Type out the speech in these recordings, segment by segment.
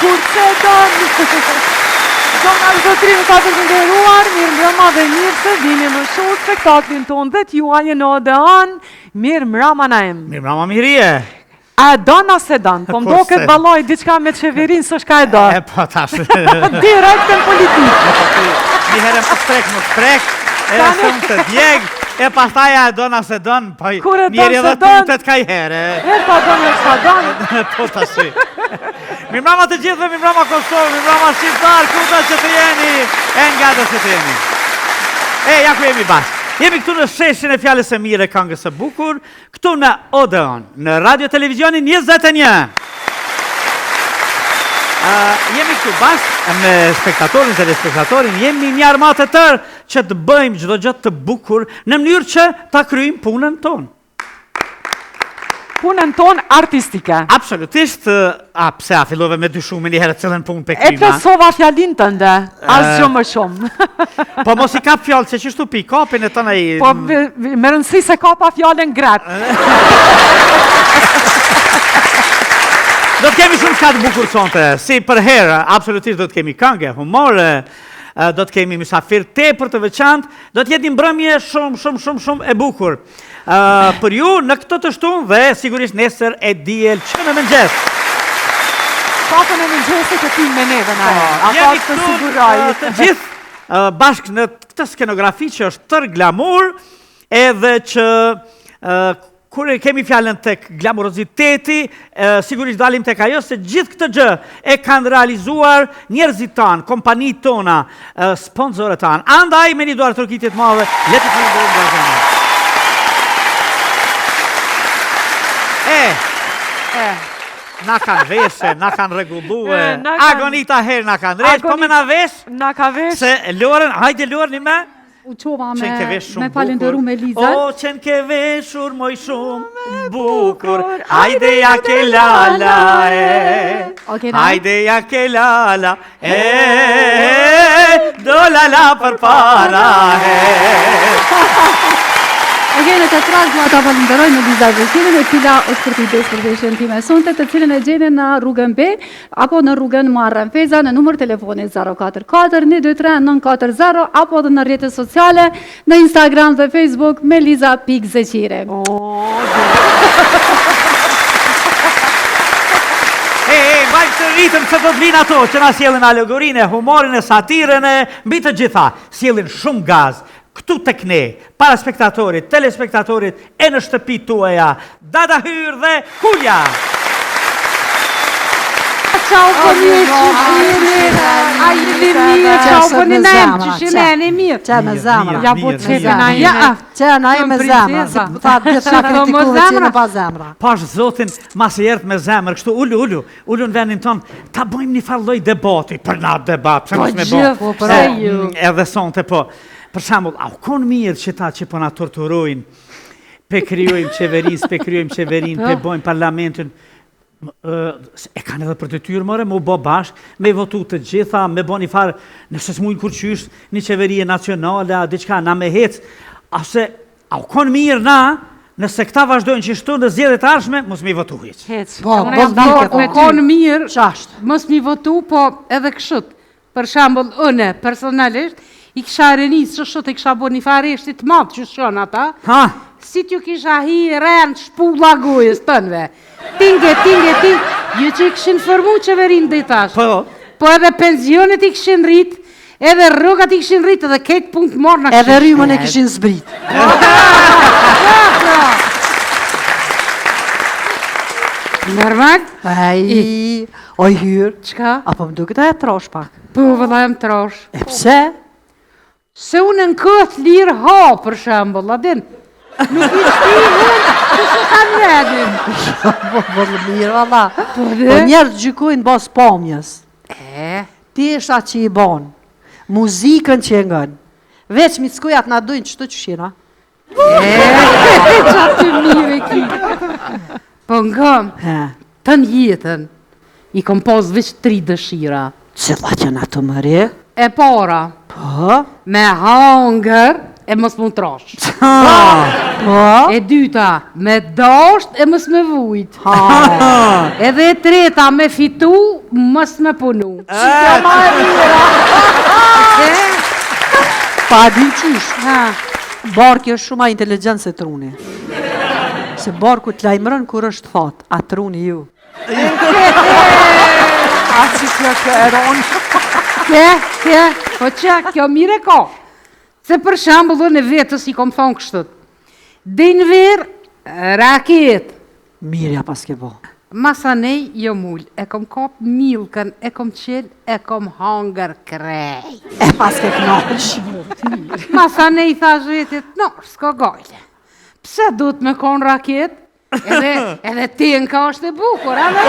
kur se don. Zonat zotrim ka të nderuar, mirë mbrëma dhe mirë se vini në show spektaklin ton dhe t'juaj në Odeon. Mirë mbrëma naim. Mirë mbrëma Mirie. A don a se don? Po mdo këtë baloj diçka me qeverin së shka e do. E po tash. Direkt në politikë. Një herë më sprek, e shumë të djeg, e pastaja e don a se don, po njeri edhe tutet ka i herë. E pa don e s'pa don. Po tash. Mirë mbrëma të gjithë, mirë mbrëma Kosovë, mirë mbrëma Shqiptar, kuta që të jeni, e nga dhe që të jeni. E, ja ku jemi bashkë. Jemi këtu në sheshin e fjales e mire këngës e bukur, këtu në Odeon, në Radio Televizionin 21. Jemi këtu bashkë me spektatorin, telespektatorin, jemi një armatë të tërë që të bëjmë çdo gjë të bukur në mënyrë që ta kryejmë punën tonë. Punën tonë artistike. Absolutisht, pse a fillove me dyshume një herë cilën punë pe klima. E plesova fjalin tënde, asgjë më shumë. Po mos i kap fjallë, se qështu pi kapin e tëna i... Po me rëndësi se kapa fjallën gratë. Do të kemi shumë të bukur sonte, si për herë, absolutisht do të kemi këngë, humore, do të kemi mysafir tepër të veçantë, do të jetë një mbrëmje shumë e bukur. Për ju në këtë të shtunë dhe sigurisht nesër e diel që në mëngjes. Kapën e mëngjesit e tim me neve na e. Jemi këtu të gjithë bashkë në këtë skenografi që është tër glamur, edhe që kur kemi fjallën tek glamuroziteti, sigurisht dalim tek ajo se gjithë këtë gjë e kanë realizuar njerëzit tanë, kompanitë tona, sponsorët tanë. Andaj me një duar tërkitit madhe, letë të falenderojmë nga zemra. Na kanë veshe, na kanë regulluë, agonita herë na kanë resh, po me na vesh, se Loren, hajde Loren i me, u qova me falenderu me Liza. O, qenë ke veshur moj shumë bukur, hajde ja ke lala hajde ja ke lala do lala për para Në të tras dua ta falenderoj në Liza Vëshirin, e cila është për t'i desë për veshën time sonte, të cilën e gjeni në rrugën B, apo në rrugën Muharrem Feza, në numër telefonit 044 123 940, apo dhe në rrjetet sociale, në Instagram dhe Facebook, me Liza.Zeqire. Vajtë të rritëm që do të vinë ato, që na sjellin alegorinë, humorin e satirën e mbi të gjitha, sjellin shumë gaz. Këtu tek ne, para spektatorit, telespektatorit, e në shtëpi tuaja, Dada Hyr dhe Kulja. Ciao për një qëshirë, a jeni mirë, ciao për një nëmë, qëshirë mirë. Qa me zemra. Ja po të qepe na jene. Qa na e me zemra, se ta gjitha kritikuve që në pa zemra. Pash zotin, mas e jertë me zemrë, kështu ullu në vendin tonë, ta bëjmë një falloj debati, për na debat, pëse mos me bo. Edhe sonte po. Për shambull, a u konë mirë që ta që po na torturojnë, pe kryojmë qeverin, pe bojmë parlamentin, e kanë edhe për të tyrë mëre, më bo bashkë, me votu të gjitha, me bo një farë, nëse s'mujnë kur qysh, një qeverie nacionale, diçka, na me hecë, ase, a u konë mirë na, nëse këta vazhdojnë që shtu në zgjedhjet e ardhshme, mos mi votu hiç. Po, konë mirë, mos mi votu, po edhe këshut, për shambull, une, personalisht, I kisha renis që shët, I kisha bo një fareshtit matë që shën ata, si t'ju kisha hi rënë shpulla gojës tënve. Tinge, ju që I kishin formu qeverin dhe I tash. Po edhe pensionet I kishin rrit, edhe rrugat I kishin rrit, edhe ketë punë të morë në këshin. Edhe rrymën e kishin zbrit. Normal? Oj Hyr. Qka? Apo më duke ta e trosh pak? Po, vëlla e më trosh. E pse? Se unë në këtë lirë ha, për shambull, adin. Nuk I shtimin, që se ka njedin. Po mirë, valla. Po njerë të gjykojnë bas pamjes. Ti është atë që I bon. Muzikën që e ngën. Veç mi të skojat na dojnë qëto që shira. Qa të mirë e ki. Po ngëm, të jetën, I kom pas veç 3 dëshira. Cila që na të mëri? E para, me hangër e mos më trosh. E dyta, me dasht e mos me vujt. Edhe e treta, me fitu mos me punu. Qika ma e mira. Pa di qish, barki është shumë ma inteligent se truni. Se barku të lajmëron kur është fat, a truni ju. A që kjo këron. Po që, kjo mire ka. Se për shambull dhe në vetës i kom thonë kështët. Din verë, raket. Mirja pas ke bo. Masanej jo mull, e kom kap milkën, e kom qel, e kom hangër krej. E pas ke knaqësh. Masanej tha zhetit, no, s'ka gajle. Pse du të me konë raket? Edhe tenka është e bukur, a me?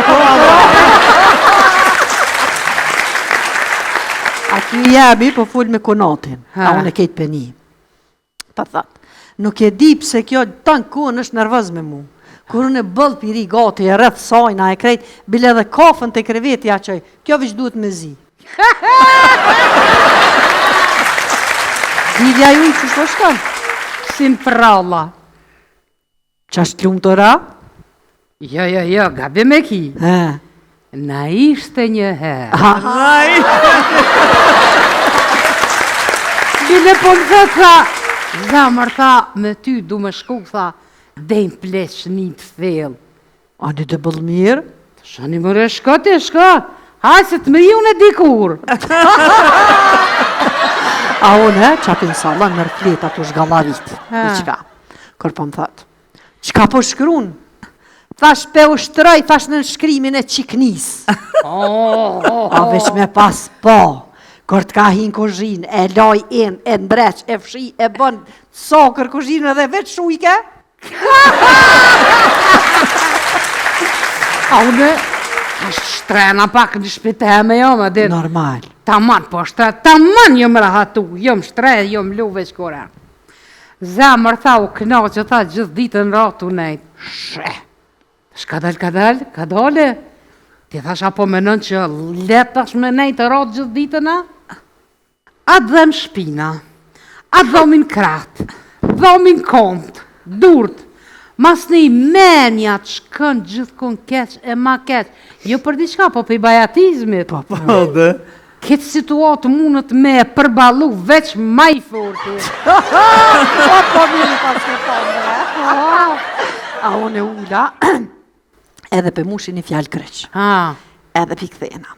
A ki jemi po full me konatin, a unë e kejtë peni. Ta thatë, nuk e di pse kjo tanë kun është nervëz me mu. Kur unë e bëllë piri gati, e rrëth sajna, e krejt, bile dhe kafën të krevetja qoj, kjo vish duhet me zi. Lidja ju i që shto shkëm? Sin pralla. Qa është lumë të ra? Jo, gabi me ki. Na ishte një herë. Bile po në dhe tha, zamër tha, me ty du me shku, tha, dejnë plesh një të thellë. A një të bëllë mirë? Shani më reshka të shka, hajse të më ju në dikur. A unë, qapin sala në rëfleta të shgallarit. Në qka? Kër po më thëtë. Qka po shkrun? Thash pe u shtroj, thash në shkrimin e qiknis. A veç me pas po. Kër t'ka hin kozhin, e loj en, e ndreq, e fshi, e bën sokër kozhin edhe veç shujke. A une, është shtrena pak në shpiteme jo, më dhe... Normal. Taman, po shtrena, taman jom rahatu, jom shtre, jom lu veç kore. Zemër tha u këna që tha gjithë ditën ratu nejt. Shka dal, ka dole? Ti thash apo menon që letë është me nejtë ratë gjithë ditën, a? A dhem shpina, a dhomin kratë, dhomin kontë, durët, mas një menja të shkën gjithë kun keq e ma keq, jo për diçka, po për i bajatizmit. Po dhe? Këtë situatë mundët me përbalu veç maj forti. Po mirë pas ke tonë, a unë e ula, edhe për mushi një fjallë kreq, edhe për këthena.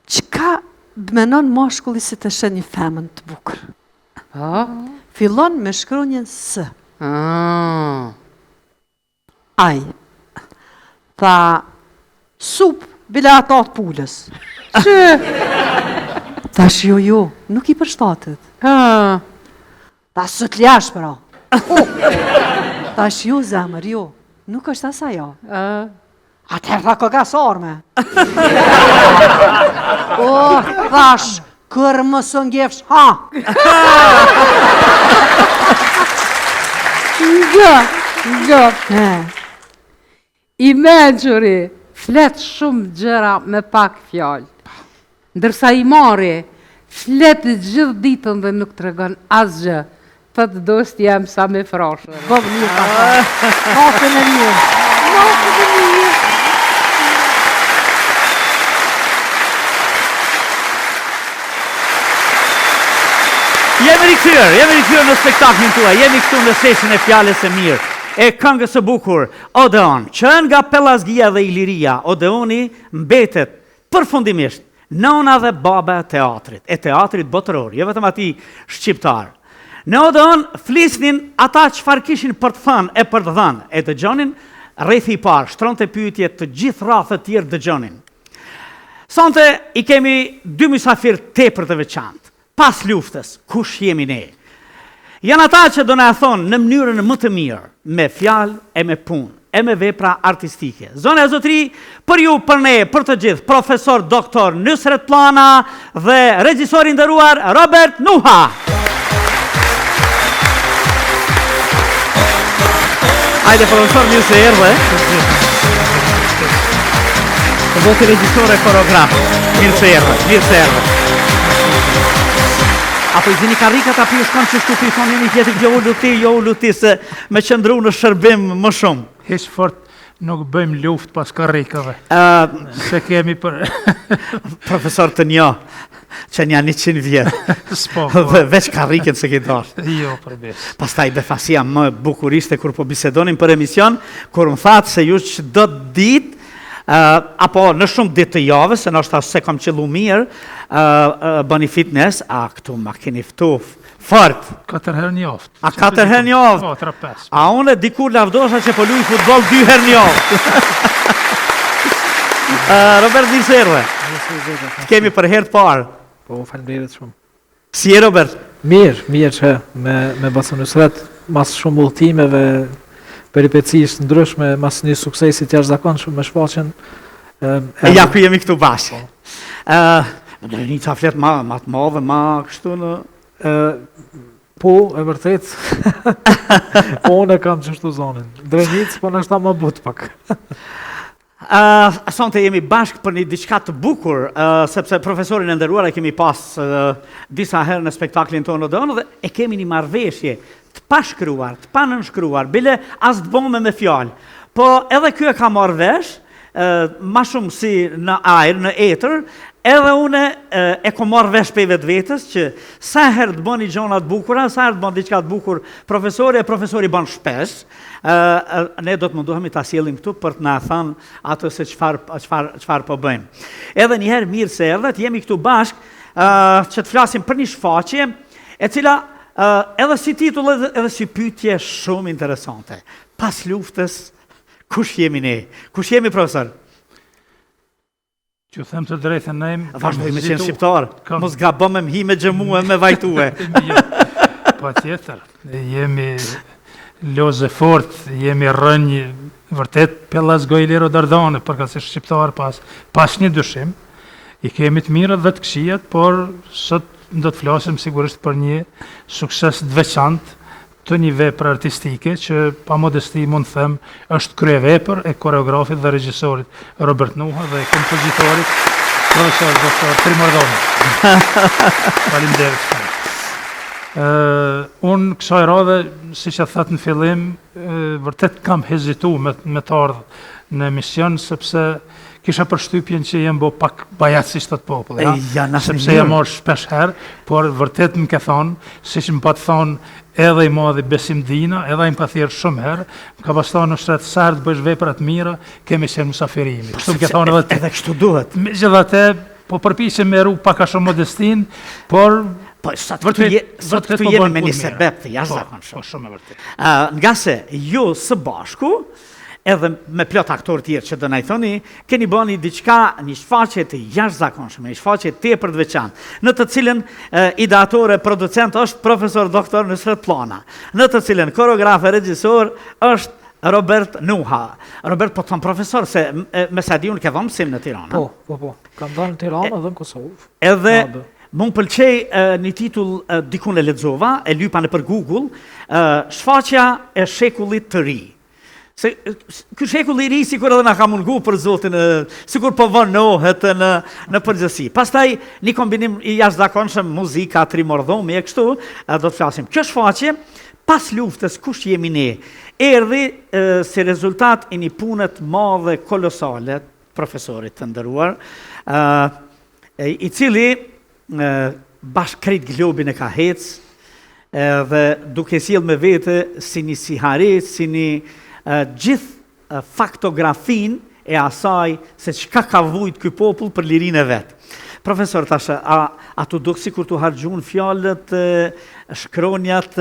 Qka bëmenon mashkulli si të shenë një femën të bukër? Fillon me shkronjen së. Aj, tha, sup, bile ata të pullës. Që? Thash jo, nuk i përshtatet. Tha së të ljash pra. Thash jo zemër, jo, nuk është asa jo. Atër tha këga sarme. Thash, kërë më së ngefsh, ha. Nga. I menqëri, flet shumë gjëra me pak fjallë. Ndërsa i mari, flet gjithë ditën dhe nuk të regon asgjë, të të dost jam sa me frashën. Bëvë një ka ta. Natën e një. Jemi rikëtyrë në spektaklin tua, jemi këtu në sesin e fjales e mirë, e këngës së bukur, Odeon, që nga Pellazgia dhe Iliria, Odeoni mbetet përfundimisht nona dhe baba e teatrit botëror, jo vetëm ati shqiptar. Në Odeon flisnin ata çfarë kishin për të thënë e për të dhënë, e dëgjonin rrethi i parë, shtronte pyetje të gjithë rrafët tjerë dëgjonin. Sonte i kemi dy mysafir tepër të veçantë. Pas luftës, kush jemi ne? Janë ata që do na thonë në mënyrën më të mirë, me fjalë e me punë, e me vepra artistike. Zonë e zotri, për ju, për ne, për të gjithë, profesor doktor Nusret Plana dhe regjisori i nderuar Robert Nuha. Hajde, profesor, mirë se erdhe. Votë regjisor e koreograf. Mirë se erdhe. Apo i zini karikat apo ju shkon që shtu të i thonë një tjetër jo u luti, se me qëndru në shërbim më shumë. Hiç fort nuk bëjmë luft pas karrikave. Se kemi për... Profesor të njo, që një 100 vjetë, dhe veç karriken se ke dorë. Jo, përbes. Pastaj befasia më bukuriste kur po bisedonim për emision, kur më thatë se ju që do të ditë, apo në shumë ditë të javës, se nështë se kom qëllu mirë, bëni fitness, këtu ma keni ftuf, fort. 4 herë njoftë. A 4 herë njoftë? 4-5. A unë dikur lavdosha që po luj futbol 2 herë njoftë. Robert Dirserve, kemi për herë të parë. Po, faleminderit shumë. Si e Robert? Mirë që me Basun Nusret, mas shumë udhëtimeve, peripecisht ndryshme, mas një suksesit jashtëzakonshëm me shfaqjen. Ja ku jemi këtu bashkë. Më një ca fletë ma të madhe, ma kështu në... Po, e vërtet, po unë e kam qështu zonin. Drenic, po në shta më but pak. Sonte jemi bashkë për një diçka të bukur, sepse profesorin e nderuar e kemi pas disa herë në spektaklin tonë dhe e kemi një marrëveshje të pashkruar, të panënshkruar, bile as të bëme me fjalë. Po edhe kjo e ka marrë vesh, ma shumë si në ajrë, në etër, edhe une e ko marrë vesh pe vetë vetës që sa herë të bëni gjonat bukura, sa herë të bëni diçka të bukur profesori bën shpesh, ne do të mundohemi ta sjellim këtu për të na thënë atë se çfarë po bëjmë. Edhe një herë mirë se erdhët, jemi këtu bashkë që të flasim për një shfaqje, e cila edhe si titull edhe si pyetje shumë interesante. Pas luftës, kush jemi ne? Kush jemi, profesor? Që them të drejtën ne... Vazhdoj me qenë shqiptar, mos gabëm me hi me gjemue, me vajtue. Pa tjetër, jemi loze fort, jemi rënjë, vërtet pellas gojlero dardane, përka se shqiptar pas një dyshim, i kemi të mirët dhe të këqijat, por sot do të flasim sigurisht për një sukses të veçantë të një vepër artistike që pa modesti mund them është kryevepër e koreografit dhe regjisorit Robert Nuha dhe kompozitorit profesor Dr. Trimordoni. Faleminderit. Unë kësaj radhe, si që thatë në fillim, vërtet kam hezitu me të ardhë në emision, sepse kisha përshtypjen që jem bo pak bajatësisht të popull, sepse jem marrë shpesh herë, por vërtet më ke thonë, si që më pa të thonë edhe i madhi Besim Dina, edhe i më pa thjerë shumë herë, më ka pas thonë në shtretë sarë të bëjsh veprat mira, kemi qenë musafirimi. Kështu më ke thonë edhe edhe kështu duhet. Megjithatë, po përpiqem me ru pak a shumë modestin, por po sot këtu jemi me një sebeb të jashtëzakonshëm. Po shumë e vërtet. Nga se ju së bashku edhe me plot aktor tjerë që do na i thoni, keni bëni diçka, një shfaqje të jashtëzakonshme, një shfaqje tepër të veçantë, në të cilën ideatore producent është profesor doktor Nusret Plana, në të cilën koreograf e regjisor është Robert Nuha. Robert, po të thëmë profesor, se me sa di unë ke dhënë mësim në Tiranë. Po. Kam dhënë në Tiranë edhe në Kosovë. Edhe më pëlqej një titull dikun e lexova, e lypa në për Google, shfaqja e shekullit të ri. Se ky shekull i ri sikur edhe na ka mungu për zotin, sikur po vonohet në përgjithësi. Pastaj një kombinim i jashtëzakonshëm, muzika, trimordhomi e kështu, do të flasim. Kjo shfaqje, pas luftës, kush jemi ne, erdhi si rezultat i një pune të madhe kolosale, profesorit të nderuar, i cili bashkë krejt globin e ka hec, dhe duke sjell me vete si një siharet, si një gjithë faktografin e asaj se çka ka vujt ky popull për lirinë e vet. Profesor, tash, a tu duk sikur tu harxhun fjalët, shkronjat,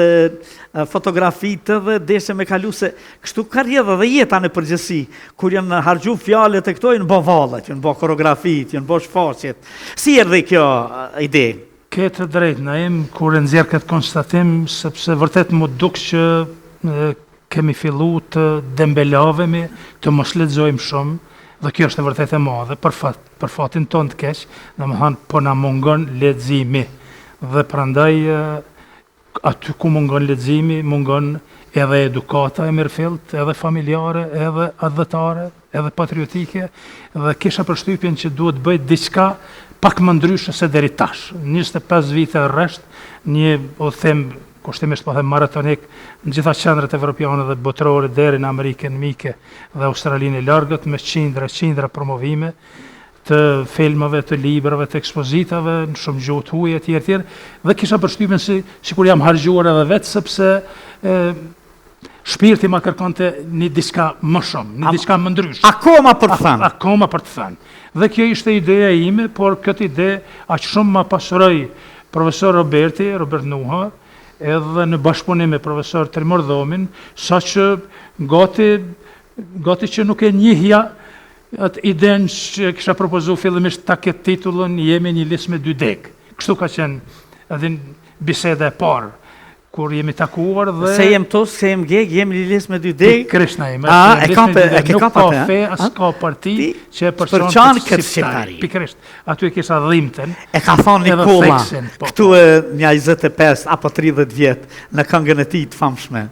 fotografitë dhe deshe me kalu se kështu ka rrjedhë dhe jeta në përgjithësi, kur janë harxhu fjalët e këto, janë bë vallat, janë bë koreografit, janë bë shfaqjet. Si erdhi kjo ide? Ke të drejtë, na jem kur e nxjerr këtë konstatim, sepse vërtet më duk që kemi fillu të dembelavemi, të mos lexojmë shumë, dhe kjo është e vërtet e madhe, për fatin ton të keq, domethënë po na mungon leximi. Dhe prandaj aty ku mungon leximi, mungon edhe edukata e mirëfillt, edhe familjare, edhe adhëtare, edhe patriotike, dhe kisha përshtypjen që duhet bëj diçka pak më ndryshe se deri tash. 25 vite rresht, një, o them, kushtimisht po them maratonik në gjitha qendrat evropiane dhe botërore deri në Amerikën Mike dhe Australinë e Largët me qindra promovime të filmave, të librave, të ekspozitave në shumë gjuhë të huaja etj. Dhe kisha përshtypjen sikur jam harxhuar edhe vetë sepse shpirti ma kërkonte një diçka më shumë, një diçka më ndryshme. Akoma për të thënë. Akoma për të thënë. Dhe kjo ishte ideja ime, por këtë ide aq shumë ma pasuroi profesor Robert Nuha, edhe në bashkëpunim me profesor Trimor Dhomin, saqë gati që nuk e njihja atë idenë që kisha propozu fillimisht ta ketë titullin Jemi një listë me 2 deg. Kështu ka qenë edhe biseda e parë, kur jemi takuar dhe... Se jem tos, se jem geg, jem një listë me 2 deg. Pikërisht na ime. Nuk ka fe, as ka parti që e përçon këtë shqiptari. Pikërisht. Aty e kisha dhimbten. E ka thonë Nikola, këtu e një 25 apo 30 vjet në këngën e tij të famshme.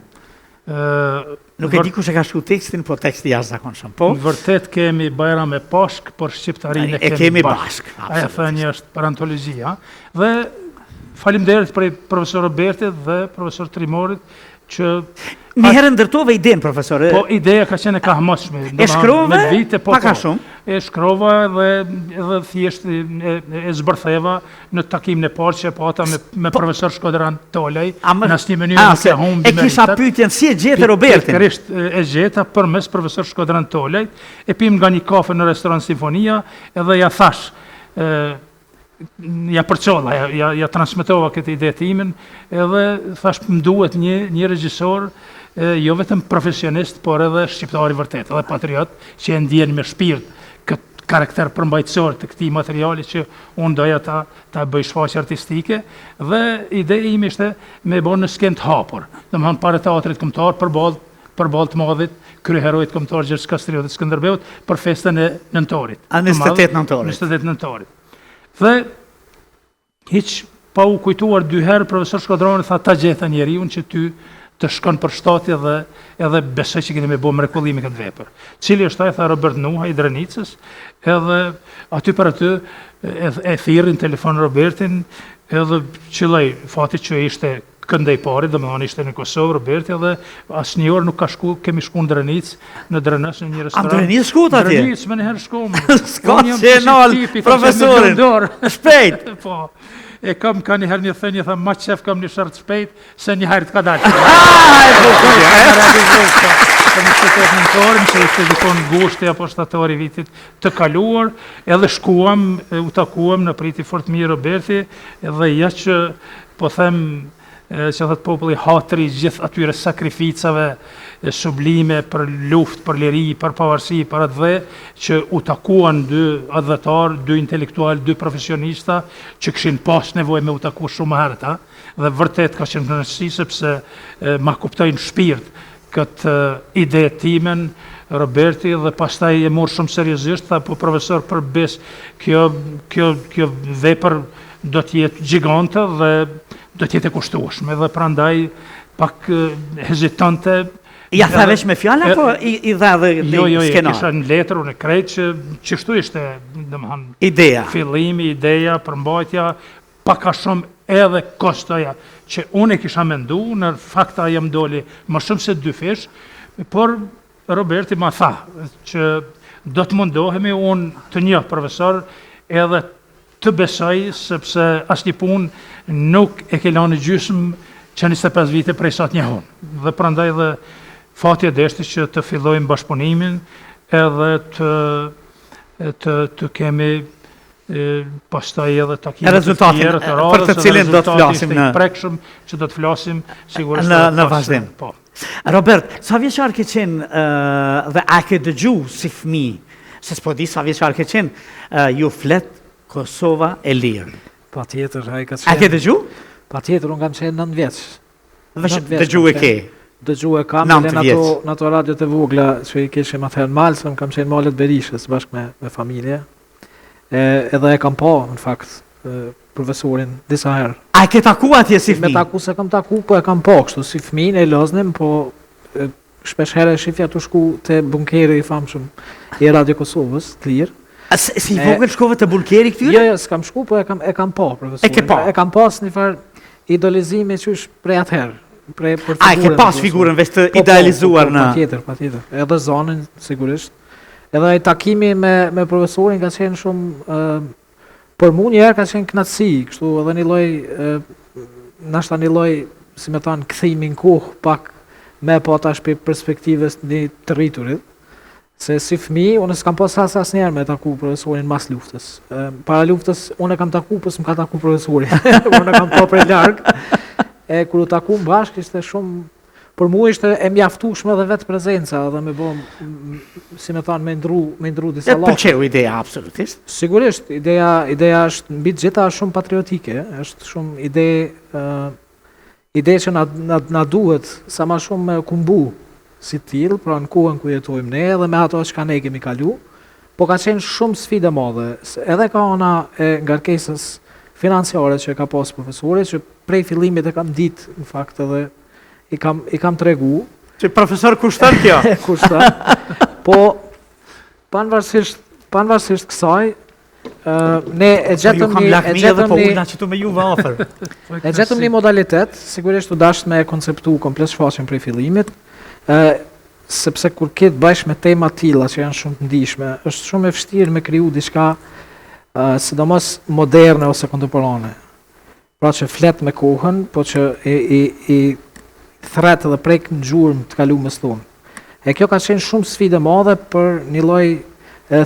Nuk e di kush e ka shkruar tekstin, po teksti jashtëzakonshëm. Po. Vërtet kemi Bajram e Pashk, por shqiptarinë e kemi bashk. Ajo thënie është për antologjia dhe faleminderit për profesor Robertit dhe profesor Trimorit që një herë ndërtova idenë, profesor. Po ideja ka qenë e kahmosshme. E shkrova pak a shumë. E shkrova edhe thjesht e zbërtheva në takimin e parë që pata me profesor Shkodran Tolaj në asnjë mënyrë nuk e humbi meritat. E kisha pyetjen si e gjete Robertin? Pikërisht e gjeta përmes profesor Shkodran Tolaj, e pim nga një kafe në restoran Sinfonia edhe ja thash ja përçolla, ja transmetova këtë ide timin, edhe thash më duhet një regjisor jo vetëm profesionist, por edhe shqiptar i vërtet, edhe patriot, që e ndjen me shpirt këtë karakter përmbajtësor të këtij materiali që unë doja ta bëj shfaqje artistike, dhe ideja ime ishte me bën në skenë të hapur, domethënë para teatrit kombëtar përballë të madhit kryeheroit kombëtar Gjergj Kastrioti të Skënderbeut për festën e nëntorit. 28 nëntorit. 28 nëntorit. Dhe hiq pa u kujtuar 2 herë profesor Shkodrani tha ta gjetha njeriu që ty të shkon për shtati dhe edhe besoj që keni me bëu mrekullim këtë vepër. Cili është ai, tha Robert Nuha i Drenicës, edhe aty për aty e thirrin telefon Robertin, edhe qilloj fati që ishte këndej pari, domethënë ishte në Kosovë Roberti, dhe asnjë orë nuk ka shku, kemi shku në Drenicë, në Drenas në një restoran. A Drenicë shkuat atje? Drenicë më herë shkom. Ska që nal profesorin. Shpejt. Po. E kam ka një herë një thënie, tha ma qef kam një shërt shpejt, se një herë të ka dalë. Në 28 nëntorin, që ishte dikon gushti apo shtatori vitit të kaluar, edhe shkuam, u takuam në priti fort mirë Roberti, edhe ja që po them që thëtë populli hatri gjithë atyre sakrificave sublime për luft, për liri, për pavarësi, për atë dhe që u takuan 2 adhëtar, 2 intelektual, 2 profesionista që këshin pas nevoj me u taku shumë herëta, dhe vërtet ka qenë kënaqësi sepse ma kuptojnë shpirt këtë ide timen Roberti, dhe pastaj e morë shumë seriozisht, tha po profesor përbes kjo vepër do t'jetë gjigante dhe do t'jetë e kushtueshme, dhe prandaj pak hezitante. Ja tha veç me fjala, apo i dha dhe jo, skenar? Kisha në letër, unë e krejt që qështu ishte, domethënë, ideja. Fillimi, ideja, përmbajtja, pak a shumë edhe kostoja, që unë e kisha mendu, në fakta jam doli më shumë se 2 fish, por Roberti ma tha që do të mundohemi unë të një profesor edhe të besoj, sepse asnjë punë nuk e ke lanë gjysmë që 25 vite prej sa të njohun. Dhe prandaj dhe fati e deshti që të fillojmë bashkëpunimin edhe të kemi pastaj edhe takimet të tjera të radhës, për të cilin do të flasim në prekshëm që do të flasim sigurisht në vazhdim. Po. Robert, sa vjeçar ke qenë dhe a ke dëgju si fëmijë? Se s'po di sa vjeçar ke qenë, ju flet Kosova e lirë. Patjetër, ai ka qenë. A ke dëgju? Patjetër, unë kam qenë 9 vjeç. Dëgju e ke? Dëgju e kam, në ato radiot e vogla që i kishim atëherë në Malsëm, kam qenë Malet Berishës bashkë me familje. Edhe e kam pa, në fakt, profesorin disa herë. A ke taku atje si fëmijë? Me taku se kam taku, po e kam pa kështu si fëmijë e Loznim, po shpesh herë shifja të shku te bunkeri i famshëm i Radio Kosovës, të lirë. Si vogël shkove te bunkeri këtyre? Jo, s'kam shku, po e kam pa profesorin. E ke pa? E kam pas një farë idolizimi që është prej atëherë. A, ke pas figurën veç të idealizuar në... Patjetër. Edhe zonën, sigurisht. Edhe takimi me profesorin ka qenë shumë... për mu njerë ka qenë knatësi, kështu edhe një loj... nashta një loj, si me thanë, këthimi në kohë pak me po tash për perspektives një të rriturit. Se si fëmi, unë s'kam pas as njerë me taku profesorin mas luftës. Para luftës, unë e kam taku, pës më ka taku profesorin. Unë e kam po prej largë. Kër u taku më bashkë, ishte shumë... Për mu ishte e mjaftueshme dhe vetë prezenca, dhe me bo, si me thanë, me ndru disa lafë. Pëlqeu ideja, absolutisht. Sigurisht, ideja është mbi të gjitha shumë patriotike, është shumë ide që na duhet sa ma shumë me kumbu si tillë, pra në kohën ku jetojmë ne dhe me ato që ka ne kemi kalu, po ka qenë shumë sfide madhe, edhe ka ona e ngarkesës financiare që ka pas profesori, që prej fillimit e kam ditë, në fakt edhe i kam tregu. Që profesor kushton kjo? Kushton. Po, pavarësisht kësaj, ne e gjetëm një modalitet, sigurisht u dasht me konceptu komplet shfaqjen prej fillimit, sepse kur ketë bashkë me tema tilla që janë shumë të ndihshme, është shumë e vështirë me kriju diçka sidomos moderne ose kontemporane. Pra që flet me kohën, po që i thret dhe prek në gjurmë të kaluamës tonë. E kjo ka qenë shumë sfidë e madhe për një lloj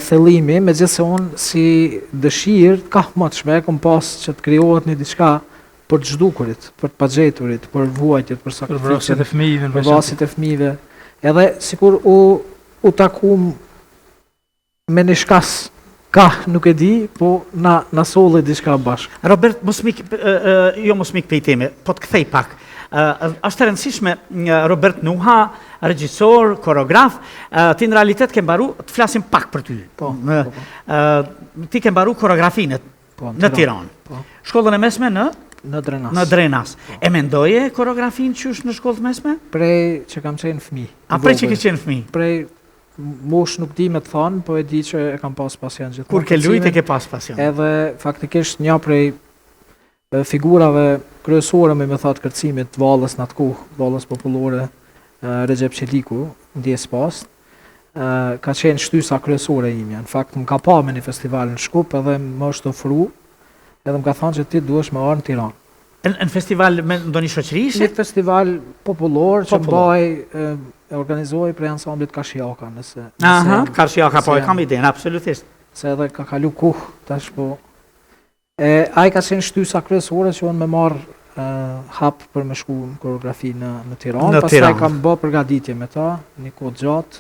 thellimi, megjithëse unë si dëshirë ka mëtshme kom pas që të krijohet një diçka për të zhdukurit, për të pagjeturit, për vuajtjet, për sakrificën, për vrasjet e fëmijëve. Edhe sikur u takum me një shkas ka, nuk e di, po na solli diçka bashkë. Robert, mos mik prej teme, po të kthej pak. Është e rëndësishme Robert Nuha, regjisor, koreograf, ti në realitet ke mbaru, të flasim pak për ty. Ti ke mbaru koreografinë në Tiranë. Shkollën e mesme në Drenas. Në Drenas. E mendoje koreografinë që është në shkollë mesme? Prej që kam qenë fëmijë. A prej që ke qenë fëmijë? Prej mosh nuk di me të thonë, po e di që e kam pas pasion gjithmonë. Kur ke lujt e ke pas pasion? Edhe faktikisht një prej figurave kryesore me thot kërcimit vallës në atë kohë, vallës popullore, Recep Çeliku, ndjes pas, ka qenë shtysa kryesore imja. Në fakt më ka pa me një festival në Shkup edhe më është ofru, edhe më ka thonë që ti duhesh me arë në Tiranë. Në festival me ndonjë shoqëri? Një festival popullor që e organizoi prej ansamblit Karshiaka, nëse. Aha, Karshiaka, po e kam idenë, absolutisht. Se edhe ka kalu kohë tash po. Ai ka qenë shtysa kryesore që unë me marr hap për me shku në koreografi në Tiranë, pastaj kam bë përgatitje me ta, një kohë gjatë.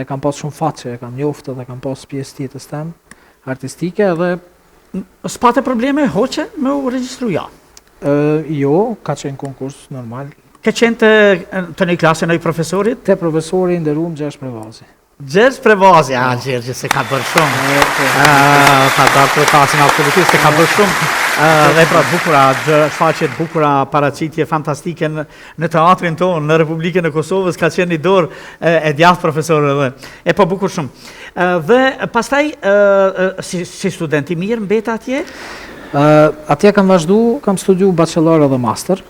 E kam pas shumë faqe, e kam njoftë dhe kam pas pjesë tjetës tem artistike edhe s'pate probleme hoqe me u regjistru ja? Jo, ka qenë konkurs normal. Ke qenë të një klasë në i profesorit? Te profesori ndërum Gjergj Prevazi. Gjergj Prevazi, Gjergj se ka bërë shumë. Ka bërë të kasin absolutisht, se ka bërë shumë. Dhe pra bukura, shfaqet bukura, paracitje fantastike në teatrin tonë, në Republikën e Kosovës, ka qenë një dorë e djathtë profesorë dhe. E po bukur shumë. Dhe pastaj, si studenti mirë, mbeta atje? Atje kam vazhdu, kam studiu bachelor dhe master.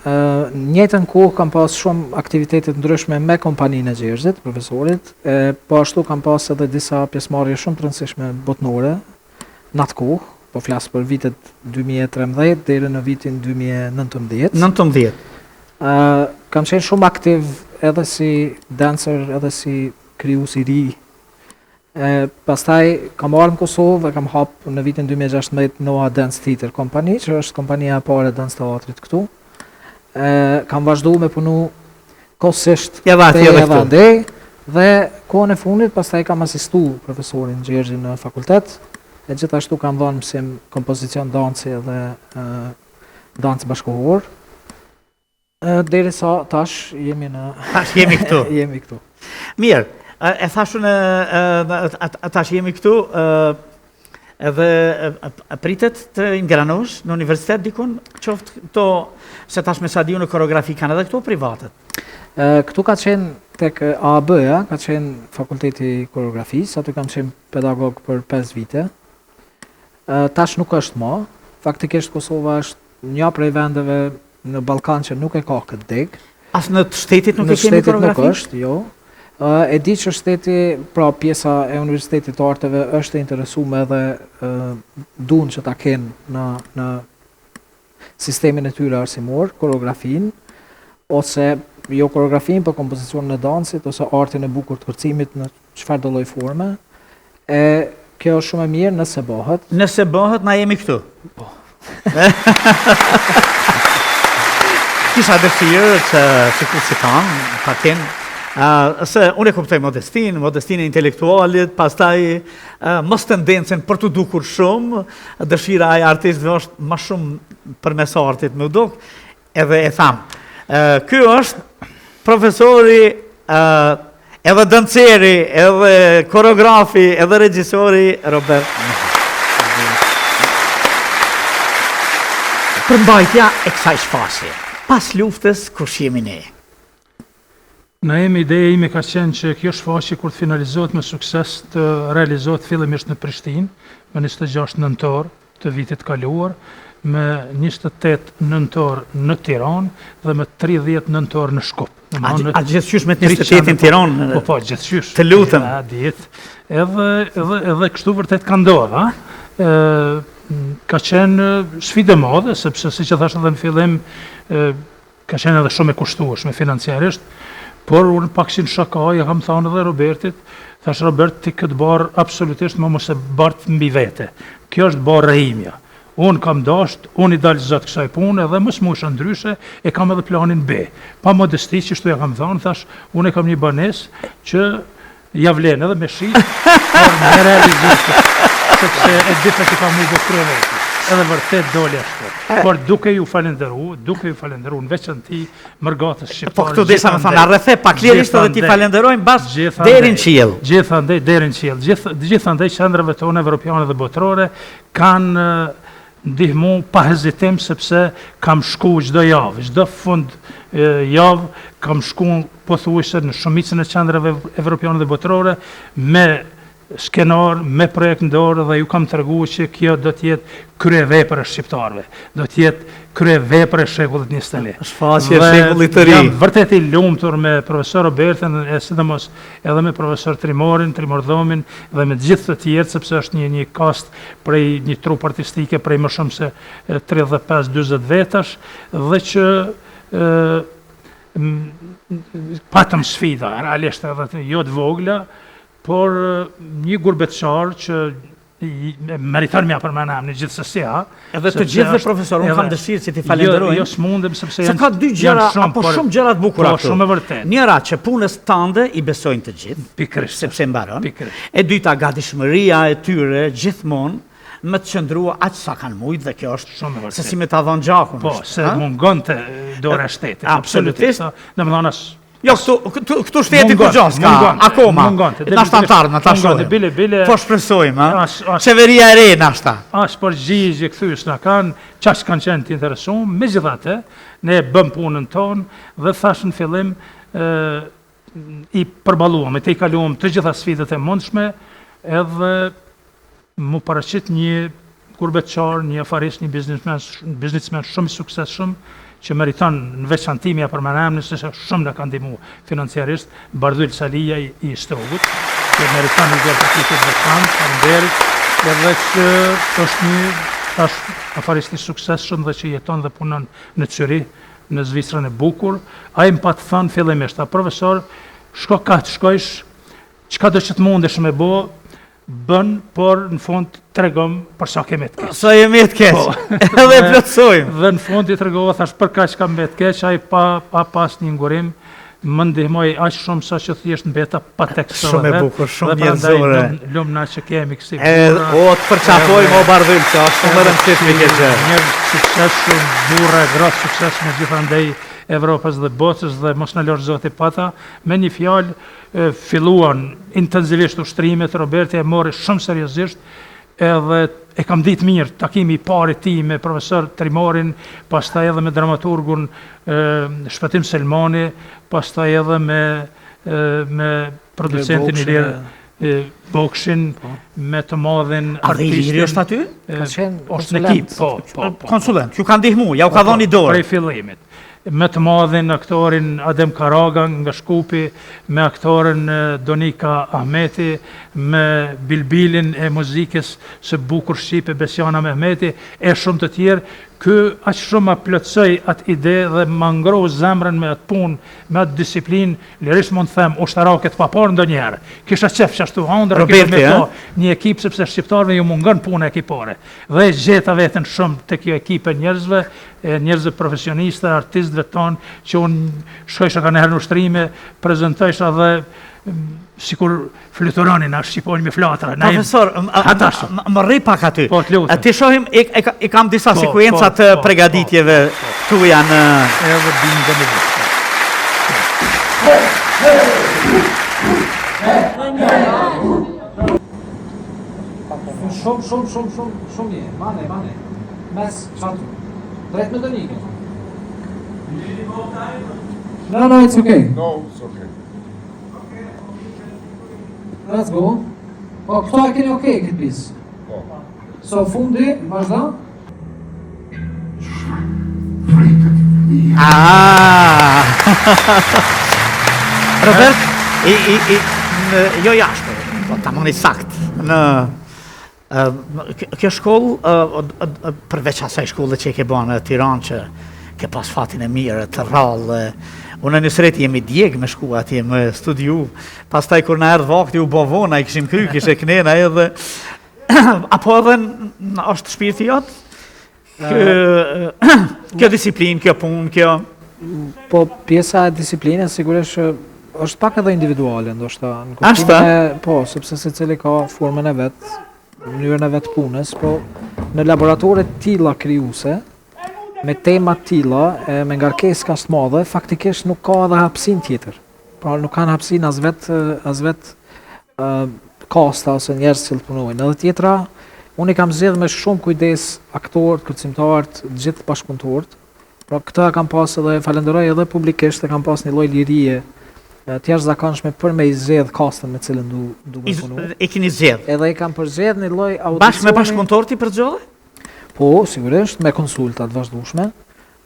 Njëtën kohë kam pas shumë aktivitetet ndryshme me kompaninë e Gjergjit, profesorit, po ashtu kam pas edhe disa pjesëmarrje shumë të rëndësishme botnore në atë kohë, po flasë për vitet 2013 deri në vitin 2019. Kam qenë shumë aktiv edhe si dancer, edhe si krijues i ri. Pastaj kam marrë në Kosovë, kam hap në vitin 2016 Noa Dance Theater Company, që është kompania e parë e dance teatrit këtu. Kam vazhdu me punu kosisht te edhe ndej dhe kohën e fundit pastaj kam asistu profesorin Gjergji në fakultet e gjithashtu kam dhënë mësim kompozicion danci dhe dancë bashkëkohor derisa tash jemi këtu. Jemi këtu. Mirë, e thashun tash jemi këtu edhe pritet të ingranosh në universitet dikun, qoftë këto, se tash me sa diju në koreografi kanë edhe këto privatet? Këtu ka qenë tek AAB-ja, ka qenë fakulteti koreografisë, aty kam qenë pedagog për 5 vite. Tash nuk është më, faktikisht Kosova është një prej vendeve në Ballkan që nuk e ka këtë deg. As në shtetit nuk e kemi shtetit koreografi? Nuk është, jo. E di që shteti, pra pjesa e Universitetit të Arteve është e interesuar edhe duan që ta kenë në sistemin e tyre arsimor, koreografin, ose jo koreografin, për kompozicionin e dansit, ose artin e bukur të kërcimit në çfarë do lloj forme. Kjo është shumë e mirë nëse bëhet. Nëse bëhet, na jemi këtu. Po. Kisha dëshirë që si kanë, ta kenë, se unë e kuptoj modestinë e intelektualit, pastaj mos tendencen për të dukur shumë, dëshira e artistë është më shumë përmes artit më duk, edhe e thamë. Ky është profesori, edhe danceri, edhe koreografi, edhe regjisori Robert. Përmbajtja e kësaj shfaqje. Pas luftës, kush jemi ne? Na jemi ideja ime ka qenë që kjo shfaqje kur të finalizohet me sukses të realizohet fillimisht në Prishtinë, me 26 nëntor të vitit kaluar, me 28 nëntor në Tiranë dhe me 30 nëntor në Shkup. A gjithqysh me 28 në Tiranë? Po, gjithqysh. Të lutem. Edhe kështu vërtet ka ndodha. Ka qenë sfidë e madhe, sepse si që thashtë edhe në fillim, ka qenë edhe shumë e kushtueshme financiarisht, por unë pak si në shaka, ja kam thënë edhe Robertit, thash Robert, ti këtë barë absolutisht më mos e bartë mbi vete. Kjo është barë e imja. Unë kam dasht, unë i dalë zëtë kësaj punë, edhe mësë mu ishë ndryshe, e kam edhe planin B. Pa modesti që shtu ja kam thënë, thash, unë e kam një banes që javlen edhe me shi, por me realizistë, sepse e ditë që ka mu do kreveti. Edhe vërtet dole ashtu. Por duke ju falenderu, në veçanti mërgatës shqiptarë. Po këtu disa me thonë, arrethe pak lirisht edhe ti falenderojmë bas derin qiell. Gjithandej, derin qiell. Gjithandej qendrave tonë evropiane dhe botërore kanë ndihmu pa hezitim sepse kam shku çdo javë, çdo fund javë kam shku pothuajse në shumicën e qendrave evropiane dhe botërore me skenar, me projekt në dorë dhe ju kam tregu që kjo do t'jetë kryevepër e shqiptarëve, do t'jetë kryevepër e shekullit 21. Shfaqje e shekullit të ri. Jam vërtet i lumtur me profesor Robertin, e sidomos edhe me profesor Trimorin, Trimordhomin dhe me gjithë të tjerë, sepse është një kast prej një trup artistike prej më shumë se 35-40 vetash, dhe që patëm sfida, realisht edhe jo të vogla, por një gurbetçar që meriton mja përmenam në gjithësësi, edhe të gjithë dhe profesor, unë kam dëshirë që ti falenderojnë. Jo s'mundem, sepse janë ka dy gjëra, apo shumë gjëra të bukura këtu. Po, shumë e vërtet. Njëra që punës tënde i besojnë të gjithë, pikërisht, sepse mbaron. E dyta, gatishmëria e tyre gjithmonë më të qëndrua aq sa kanë mujt, dhe kjo është shumë e vërtet. Se si me ta dhënë gjakun. Po, se mungon të dora e shtetit. Absolutisht. Domethënë jo, këtu shteti ku gjas ka, akoma, nashta antarë në ta shohim, po shpresojmë, qeveria e re nashta. Ashtë përgjigje këthys në kanë, qash kanë qenë të interesuar, me gjithate, ne bëm punën tonë dhe thash në fillim, i përbaluam, te i kaluam të gjitha sfidët e mundshme, edhe mu paraqit një gurbetçar, një afarist, një biznismen shumë i suksesshëm, që meriton në veçantimja për menem, nëse shumë në kanë ndihmu financiarisht, Bardhyl Salia i Strogut, që meriton një gjërë të të veçantë, falenderit, edhe që është një afarist i suksesshëm dhe që jeton dhe punon në Zürich, në Zvicrën e bukur. A i më patë thënë fillimisht, a profesor, shko ka të shkojsh, qka do që të mundesh me bo, bën, por në fund të regom për sa kemi të keq. Sa jemi të keq, edhe plotësojmë. Dhe në fund i të regova, thash për ka që kam me të keq, a i pa pas një ngurim, më ndihmoj aq shumë sa që thjesht mbeta pa tekstove. Shumë e bukur, shumë njerëzore. Dhe lumë na që kemi kësi burra. O, të përqafojmë o Bardhyl, që është shumë më rëndësishme këtë gjë. Njerëz suksesshëm, burra, gratë suksesshme gjithandej Evropës dhe botës dhe mos në lorë zoti pata, me një fjalë filluan intensivisht ushtrimet, Roberti e mori shumë seriozisht, edhe e kam ditë mirë, takimi i pari ti me profesor Trimorin, pastaj edhe me dramaturgun Shpëtim Selmani, pastaj edhe me producentin i lirë bokshin me të madhin A dhe i liri është aty? është në ekip, po. Konsulent, ju ka ndihmu, ja u ka dhoni dorë. Prej fillimit. Me të madhin aktorin Adem Karaga nga Shkupi, me aktorin Donika Ahmeti, me bilbilin e muzikës së bukur shqipe Besjana Mehmeti, e shumë të tjerë. Ky aq shumë a plotësoj atë ide dhe më ngroh zemrën me atë punë, me atë disiplinë, lirisht mund të them ushtarake të papar ndonjëherë. Kisha qef që ashtu hëndër Roberti, një ekip sepse shqiptarëve ju mungon puna ekipore. Dhe gjeta veten shumë tek kjo ekipe njerëzve profesionistë, artistëve tonë që unë shkojsha ka herë në ushtrime, prezantojsha dhe sikur fluturonin na shqipojnë me flatra. Profesor, më rri pak aty. Po, të lutem. Ti shohim, i kam disa sekuenca të pregaditjeve tuja në... Edhe bingë në vështë. Shumë je, mane. Mes, qartu. Drejt me Donikën. No, it's okay. No, it's okay. Let's go. Po, këto e keni okay këtë pjesë. Po. So, fundi, vazhda. Robert, jo jashtë, po ta mëni sakt. Kjo shkollë, përveç asaj shkollë që ke bërë në Tiranë, që ke pas fatin e mirë, të rrallë, unë në sreti jemi djegë me shku atje me studiu, pas taj kur në erdhë vakti u bovona, i kishim kry, kishe knena edhe, apo edhe është shpirti jotë? Kjo disiplinë, kjo punë, kjo... Po, pjesa e disiplinës sigurisht është pak edhe individuale, ndoshta në kuptimin e, po, sepse secili ka formën e vet, mënyrën e vet punës, po në laboratore tilla krijuese, me tema tilla, me ngarkesë kaq të madhe, faktikisht nuk ka edhe hapësinë tjetër. Pra nuk kanë hapësinë as vet kasta ose njerëz që punojnë. Edhe tjetra, unë i kam zgjedhur me shumë kujdes aktorët, kërcimtarët, gjithë bashkëpunëtorët. Pra këtë kam pas edhe falenderoj edhe publikisht, e kam pas një lloj lirie të jashtëzakonshme për me i zgjedh kastën me cilën du me punu. E keni zgjedh? Edhe i kam përzgjedh një lloj audicioni. Bashkë me bashkëpunëtorët i përzgjedhë? Po, sigurisht, me konsultat vazhdueshme,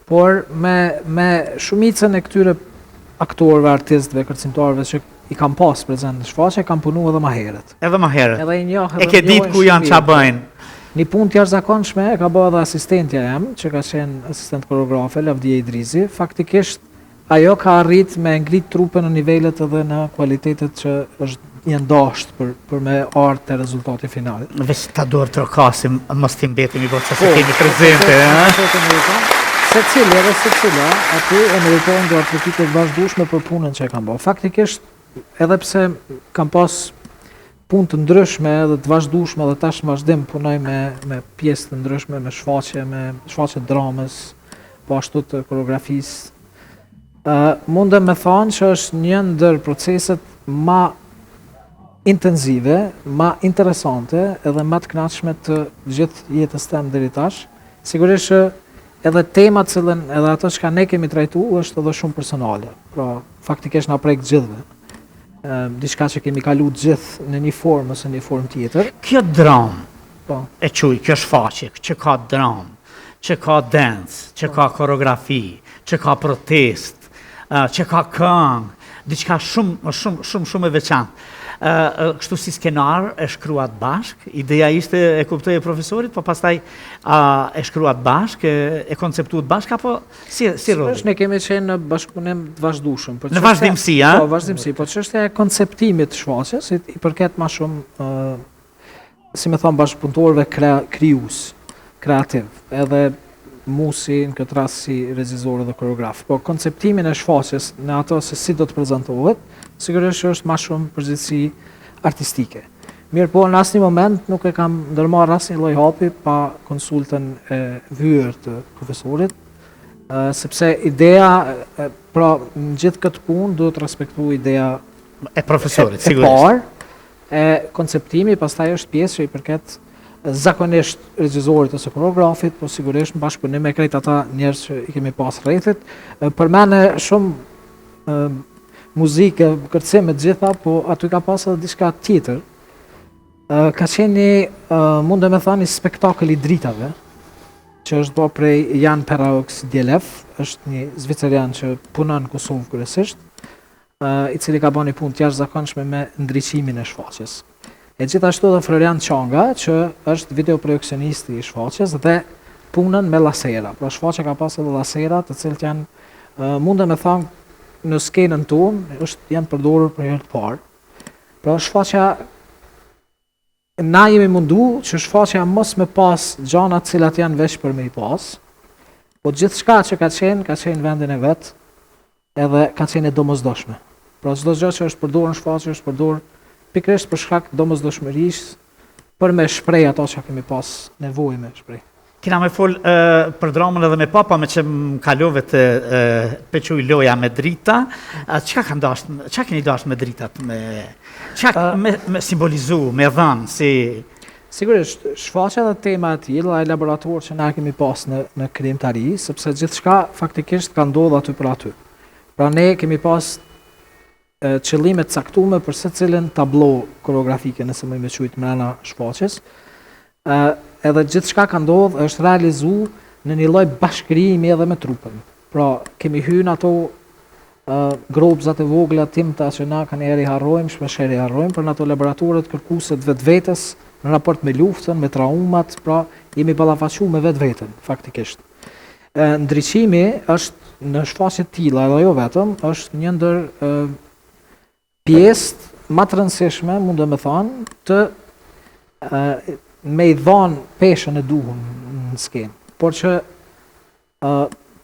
por me shumicën e këtyre aktorëve, artistëve, kërcimtarëve që i kam pas prezent në shfaqje, kam punu edhe më herët. Edhe më herët. Edhe i njoh edhe e ke ditë ku janë qa bëjnë. Një punë të jashtëzakonshme e ka bërë edhe asistentja jam, që ka qenë asistent koreografe, Lavdia Idrizi. Faktikisht, ajo ka arrit me ngrit trupën në nivelet edhe në kualitetet që është janë dashtë për me artë të rezultati final. Veç ta dorë të rokasim, mos t'i mbetemi po që se kemi prezente. Se cila, aty e meritojnë do atletiket vazhdueshme për punën që e kam bërë. Faktikisht, edhe pse kam pas punë të ndryshme edhe të vazhdueshme dhe tash në vazhdim punoj me pjesë të ndryshme, me shfaqje dramës, po ashtu të koreografisë. Mundem me thonë që është një ndër proceset ma intenzive, ma interesante edhe ma të kënaqshme të gjithë jetës tem deri tash. Sigurisht që edhe temat cilën edhe ato që ne kemi trajtu është edhe shumë personale. Pra, faktikisht na prek gjithëve. Diçka që kemi kalu gjithë në një formë ose një formë tjetër. Kjo dramë, po, e quj, kjo shfaqje, që ka dramë, që ka dance, që ka koreografi, që ka protest, që ka këngë, diçka shumë e veçantë. Kështu si skenar e shkruat bashk, ideja ishte e kuptoj e profesorit, po pastaj e shkruat bashk, e konceptuat bashk, apo si rrëdhi? Ne kemi qenë në bashkëpunim të vazhdueshëm. Në vazhdimsi, a? Po, vazhdimsi, po çështja e konceptimit të shfaqjes i përket më shumë, si me thonë, bashkëpunëtorëve krijues, kreativ, edhe musi në këtë rast si regjisor dhe koreograf. Po konceptimin e shfaqjes në ato se si do të prezantohet, sigurisht është më shumë përgjithësi artistike. Mirë po, në asnjë moment nuk e kam ndërmarrë asnjë lloj hapi pa konsultën e vyer të profesorit, sepse ideja, pra në gjithë këtë punë duhet të respektu ideja e profesorit, sigurisht. E parë, konceptimi pastaj është pjesë që i përket zakonisht regjisorit ose koreografit, po sigurisht në bashkëpunim me krejt ata njerëz që i kemi pas rrethit. Për mene muzikë, kërcime të gjitha, po aty ka pas edhe diçka tjetër. Ka qenë mund me thani spektakël i dritave, që është bërë prej Jan Peraux Djelev, është një Zvicerian që punon në Kosovë kryesisht, i cili ka bërë një punë të jashtëzakonshme me ndriçimin e shfaqjes. E gjithashtu edhe Florian Çanga, që është videoprojeksionist i shfaqjes dhe punën me lasera. Pra shfaqja ka pas edhe lasera, të cilët janë mund me thënë në skenën tonë, janë përdorur për herë të parë. Pra shfaqja na jemi mundu që shfaqja mos me pas gjana të cilat janë veç për me i pas, po gjithçka që ka qenë vendin e vet, edhe ka qenë e domosdoshme. Pra çdo gjë që është përdorur në shfaqje është përdorur pikërisht për shkak të domosdoshmërisë, për me shpreh ato që kemi pas nevojë me shpreh. Kina me fol për dramën edhe me papa, me që më kalove të pequj loja me drita. Çka keni dash me dritat? Me simbolizu, me dhënë, si... Sigurisht, shfaqja dhe tema e tilla, e laborator që na kemi pas në krijimtari, sepse gjithçka faktikisht ka ndodhur aty për aty. Pra ne kemi pas qëllime të caktuara për secilin tablo koreografike, nëse më quajt mbrana shfaqjes. Edhe gjithçka ka ndodhur është realizuar në një lloj bashkërimi edhe me trupin. Pra kemi hyrë ato grobzat e vogla timta që na kanë herë harrojmë, shpeshherë harrojmë, për në ato laboratoret kërkuese të vetvetes në raport me luftën, me traumat, pra jemi ballafaqur me vetveten faktikisht. Ndriçimi është në shfaqje të tilla, edhe jo vetëm, është një ndër pjesë më të rëndësishme, mund me thënë, të me i dhanë peshën e duhur në skenë. Por që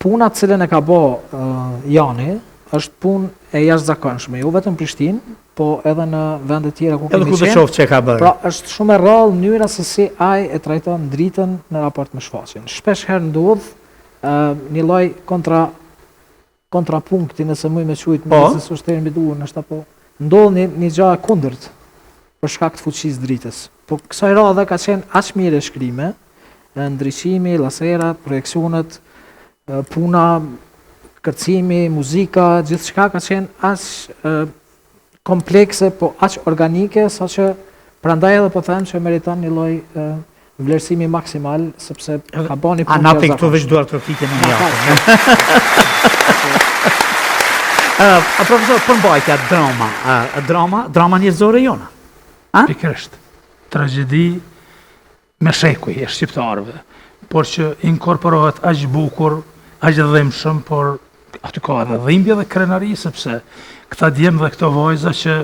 puna të cilën e ka bë Jani është punë e jashtëzakonshme, jo vetëm në Prishtinë, po edhe në vende tjera ku kemi qenë. Edhe ku të qoftë që ka bërë. Pra është shumë e rrallë mënyra se si ai e trajton dritën në raport me shfaqjen. Shpesh herë ndodh një lloj kontrapunkti, nëse më me quajt, nëse s'është termi i duhur, nështë apo ndodh një gjë e kundërt për shkak të fuqisë dritës. Po kësaj radhe ka qenë aq mirë shkrime, ndriçimi, laserat, projeksionet, puna, kërcimi, muzika, gjithçka ka qenë aq komplekse, po aq organike, saqë prandaj edhe po them që meriton një lloj vlerësimi maksimal, sepse ka bën një punë. A na pe këtu veç duar trofike në një. Profesor, për mbajtja drama njerëzore jona. Pikërisht, tragjedi me shekuj e shqiptarëve, por që inkorporohet aq bukur, aq dhimbshëm, por aty ka edhe dhimbje dhe krenari, sepse këta djemë dhe këto vajza që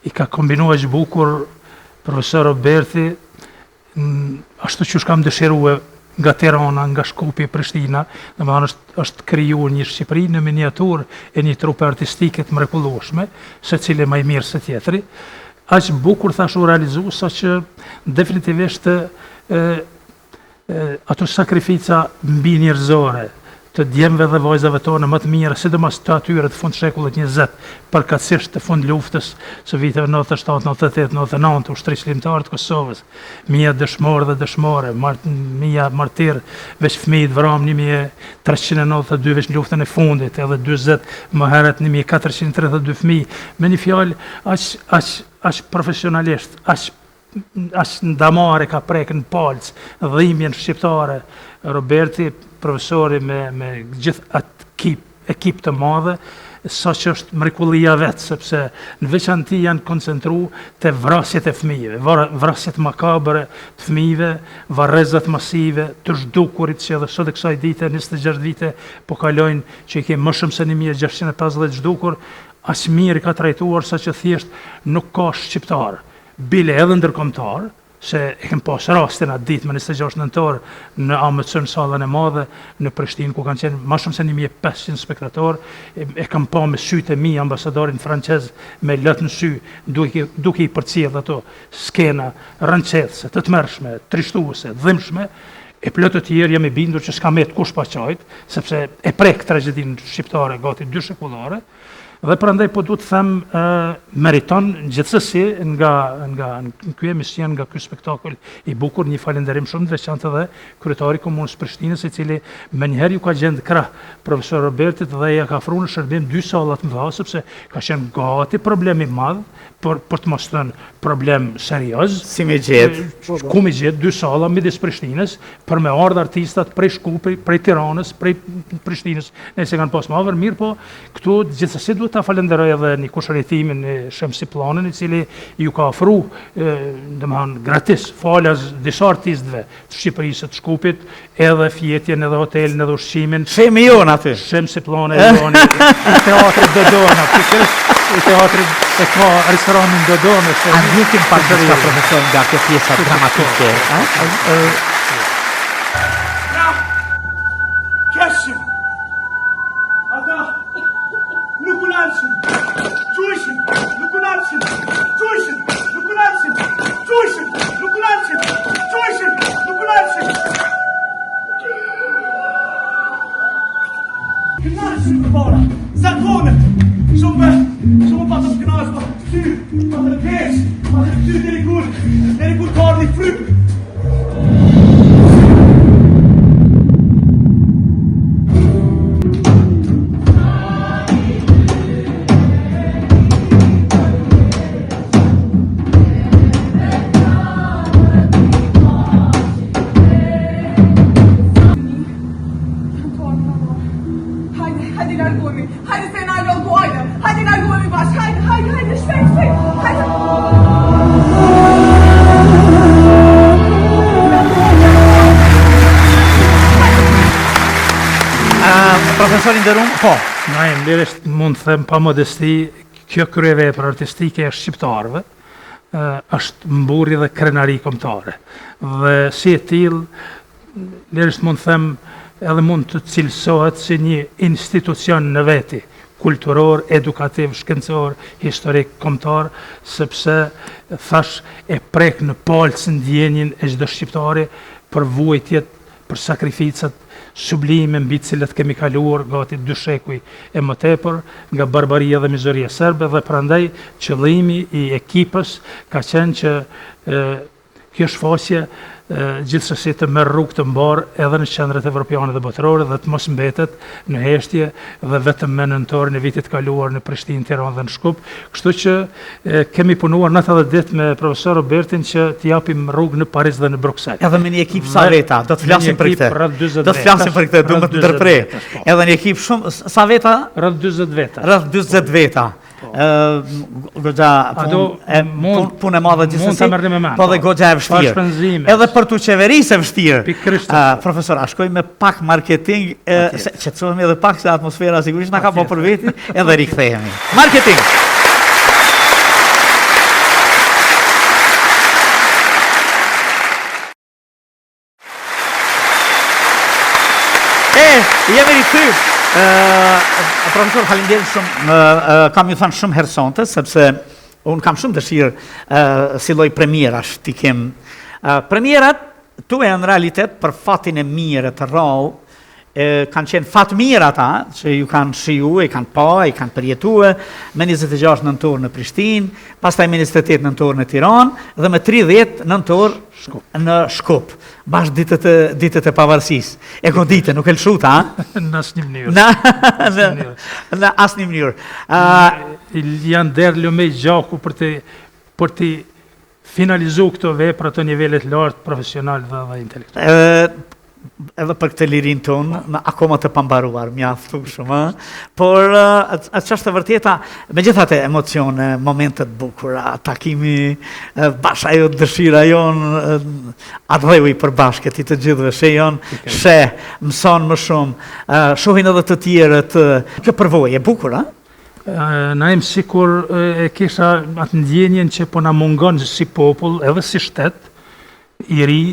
i ka kombinu aq bukur profesor Roberti, ashtu që shkam dëshirue nga Tirana, nga Shkupi, Prishtina, dhe më është krijuar një Shqipëri në miniatur e një trupe artistike të mrekullueshme, secili më i mirë se tjetri. Aq bukur thash u realizu, sa që definitivisht ato sakrifica mbi njerëzore të djemve dhe vajzave tonë më të mira, sidomos të atyre të fund shekullit 20, përkatësisht të fund luftës së viteve 97, 98, 99, ushtrisë ligjore të Kosovës, mija dëshmorë dhe dëshmore, mija martir, veç fëmijë vram 1392 veç luftën e fundit, edhe 40 më herët 1432 fëmijë, me një fjalë aq profesionalisht, aq ndamare ka prek në palc dhimbjen shqiptare. Roberti, profesori me gjithë atë ekip të madhe, sa që është mrekullia vetë, sepse në veçanti janë koncentru të vrasjet e fëmijëve, vrasjet makabere të fëmijëve, varrezat masive, të zhdukurit që edhe sot e kësaj dite, 26 vite, po kalojnë që i kemë më shumë se 1650 zhdukur, as mirë ka trajtuar sa që thjesht nuk ka shqiptar, bile edhe ndërkombëtar, se e kem pas rastin atë ditë me 26 nëntor në AMC-n sallën e madhe në Prishtinë, ku kanë qenë më shumë se 1500 spektator, e kam pa me sytë e mi ambasadorin francez me lët në sy, duke i përcjell ato skena rënqethse, të tmerrshme, trishtuese, dhimbshme, e plot të tjerë jam i bindur që s'ka me të kush pa qajt, sepse e prek tragjedinë shqiptare gati 2 shekullore, Dhe prandaj po duhet të them meriton gjithsesi nga ky emision, nga ky spektakël i bukur, një falënderim shumë të veçantë edhe kryetari i Komunës Prishtinës, i cili menjëherë ju ka gjendë krah profesor Robertit dhe ja ka ofruar në shërbim 2 salla të mëdha, sepse ka qenë gati problem i madh, për të mos thënë problem serioz. Si me gjetë? Ku me gjetë 2 salla midis Prishtinës për me ardhur artistat prej Shkupit, prej Tiranës, prej Prishtinës, nëse kanë pas më mirë, po këtu gjithsesi duhet ta falenderoj edhe një kushëritimin e Shemsi Planin, i cili ju ka ofruar domethënë gratis falas disa artistëve të Shqipërisë, të Shkupit, edhe fjetjen, edhe hotelin, edhe ushqimin. Shemi jon aty. Shemsi Plani joni i teatrit Dodona, i teatrit e ka restoranin Dodona. A dukim pak diçka profesor nga kjo pjesa dramatike, Kesin! Ata! Nuk unalsin! Gjujshin! Nuk unalsin! Gjujshin! Nuk unalsin! Gjujshin! Nuk unalsin! Gjujshin! Nuk unalsin! Knalsin të para! Zakonet! Shumë patëm knalës, patëm këtyr, patëm kesh, patëm këtyr deri kur ka ardhi frypë. Profesor i nderuar, po. Lirisht mund të them pa modesti, kjo kryevepër artistike e shqiptarëve është mburri dhe krenari kombëtare. Dhe si e tillë, lirisht mund të them edhe mund të cilësohet si një institucion në veti, kulturor, edukativ, shkencor, historik, kombëtar, sepse thash e prek në palcën ndjenjin e çdo shqiptari për vuajtjet, për sakrificat sublime mbi të cilat kemi kaluar gati 2 shekuj e më tepër nga barbaria dhe mizeria serbe, dhe prandaj qëllimi i ekipës ka qenë që kjo shfaqje gjithsesi të merr rrugë të mbar edhe në qendrat evropiane dhe botërore dhe të mos mbetet në heshtje dhe vetëm me nëntorin e vitit kaluar në Prishtinë, Tiranë dhe në Shkup. Kështu që kemi punuar natë dhe ditë me profesor Robertin që të japim rrugë në Paris dhe në Bruxelles. Edhe me një ekip sa veta, do të flasim për këtë. Do të flasim për këtë, do të ndërprej. Edhe një ekip shumë sa veta? Rreth 40 veta. Rreth 40 veta. Goxha punë e madhe gjithsesi, po dhe goxha e vështirë. Edhe për tu qeverisë e vështirë. Profesor, a shkoj me pak marketing, qetësohemi edhe pak se atmosfera sigurisht na ka po për veti, edhe rikthehemi. Marketing. Jemi rikthyer. Profesor, faleminderit shumë, kam ju thënë shumë herësonte, sepse unë kam shumë dëshirë si lloj premierash t'i kem. Premierat tuaja në realitet për fatin e mirë të rrallë, kanë qenë fat mirë ata, që ju kanë shiju, i kanë pa, i kanë përjetue, me 26 nëntor në Prishtinë, pastaj me 28 nëntor në Tiranë, dhe me 30 nëntor në Shkup. Bash ditët e pavarësisë. E kodite, nuk e lëshuta, ha? Në asnjë mënyrë. Në asnjë mënyrë. Janë derë lëmej gjaku për të finalizu këto vepra të nivelet lartë profesional dhe intelektual. Edhe për këtë lirin tonë, akoma të pambaruar, mjaftu shumë, por atë është e vërteta, me gjithate emocione, momentet bukura, takimi, bash ajo dëshira jonë, adheu i përbashket i të gjithve, she mëson më shumë, shohin edhe të tjerët, kjo përvoj e bukura? Na jem sikur e kisha atë ndjenjen që po na mungon si popull, edhe si shtet, i ri,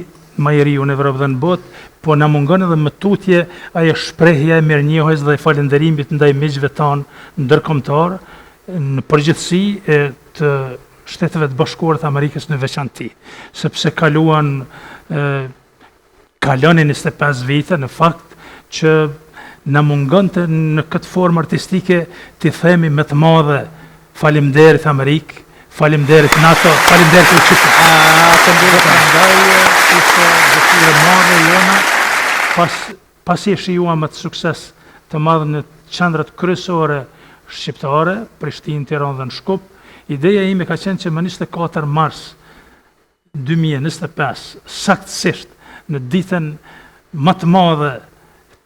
ma i riu në Evropë dhe në botë, po na mungon edhe më tutje ajo shprehja e mirënjohjes dhe falënderimit ndaj miqve tanë ndërkombëtar, në përgjithësi të Shteteve të Bashkuara të Amerikës në veçanti, sepse kalonin 25 vite në fakt që në mungante në këtë formë artistike të themi me të madhe faleminderit Amerikë, faleminderit NATO, faleminderit UÇK. Ishte dëshirë e madhe jona, pasi e shijuam atë sukses të madh në qendrat kryesore shqiptare, Prishtinë, Tiranë dhe në Shkup. Ideja ime ka qenë që më 24 mars 2025, saktësisht në ditën më të madhe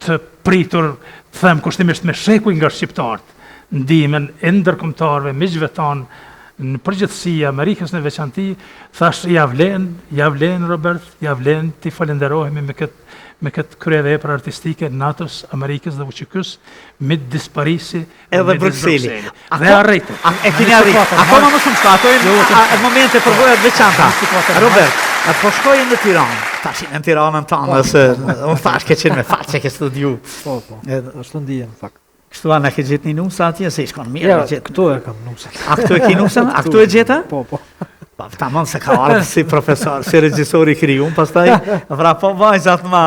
të pritur, them kushtimisht me shekuj nga shqiptarët, ndihmën e ndërkombëtarëve, miqve tanë, në përgjithësi Amerikës në veçanti, thash ja vlen Robert, ja vlen ti falenderohemi me këtë kryevepër artistike NATO-s, Amerikës dhe UÇK-s, me disparisi edhe Brukseli. Dhe arritë. E keni arritë. Akoma më shumë shka, ato e momente përvojat veçanta. Robert, po shkojnë në Tiranë. Tashin në Tiranën tonë, se unë thash ke qenë me faqe ke studiu. Po, është ndihem, fakt. Kështu anë ke gjetë një numësa atje, se ishkon mirë. Ja, këtu e kam numësën. A këtu e ki numësën? A këtu e gjeta? Po. Tamam se ka ardhë si profesor, si regjisor i krijuar, pastaj vra po vajzat ma.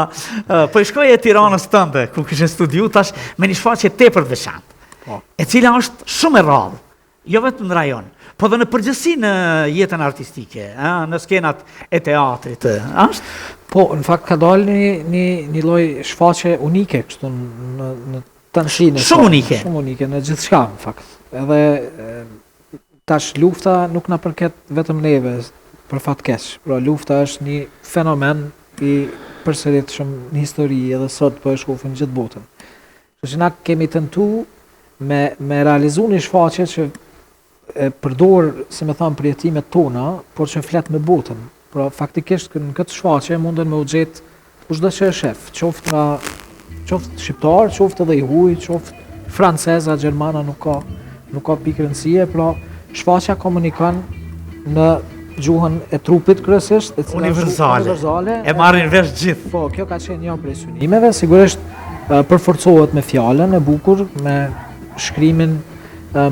Po i shkoj e Tiranës tënde, ku kishe studiu, tash me një shfaqje tepër të veçantë, e cila është shumë e rrallë, jo vetëm në rajon, po dhe në përgjithësi në jetën artistike, në skenat e teatrit, është? Po, në fakt ka dalë një lloj shfaqje unike kështu në tanshinë. Shumë unike në gjithçka, në fakt. Edhe tash lufta nuk na përket vetëm neve, për fat keq. Pra lufta është një fenomen i përsëritshëm në histori edhe sot po e shohim gjithë botën. Kështu që na kemi tentuar me realizu një shfaqje që e përdor, si më thon, përjetimet tona, por që flet me botën. Pra faktikisht në këtë shfaqje munden me u gjetë kushdo që e shef, qoftë shqiptar, qoftë edhe i huaj, qoftë franceza, gjermana, nuk ka pikë rëndësie, pra shfaqja komunikon në gjuhën e trupit kryesisht, universale. E marrin vesh gjithë. Po, kjo ka qenë një prej synimeve, sigurisht përforcohet me fjalën e bukur, me shkrimin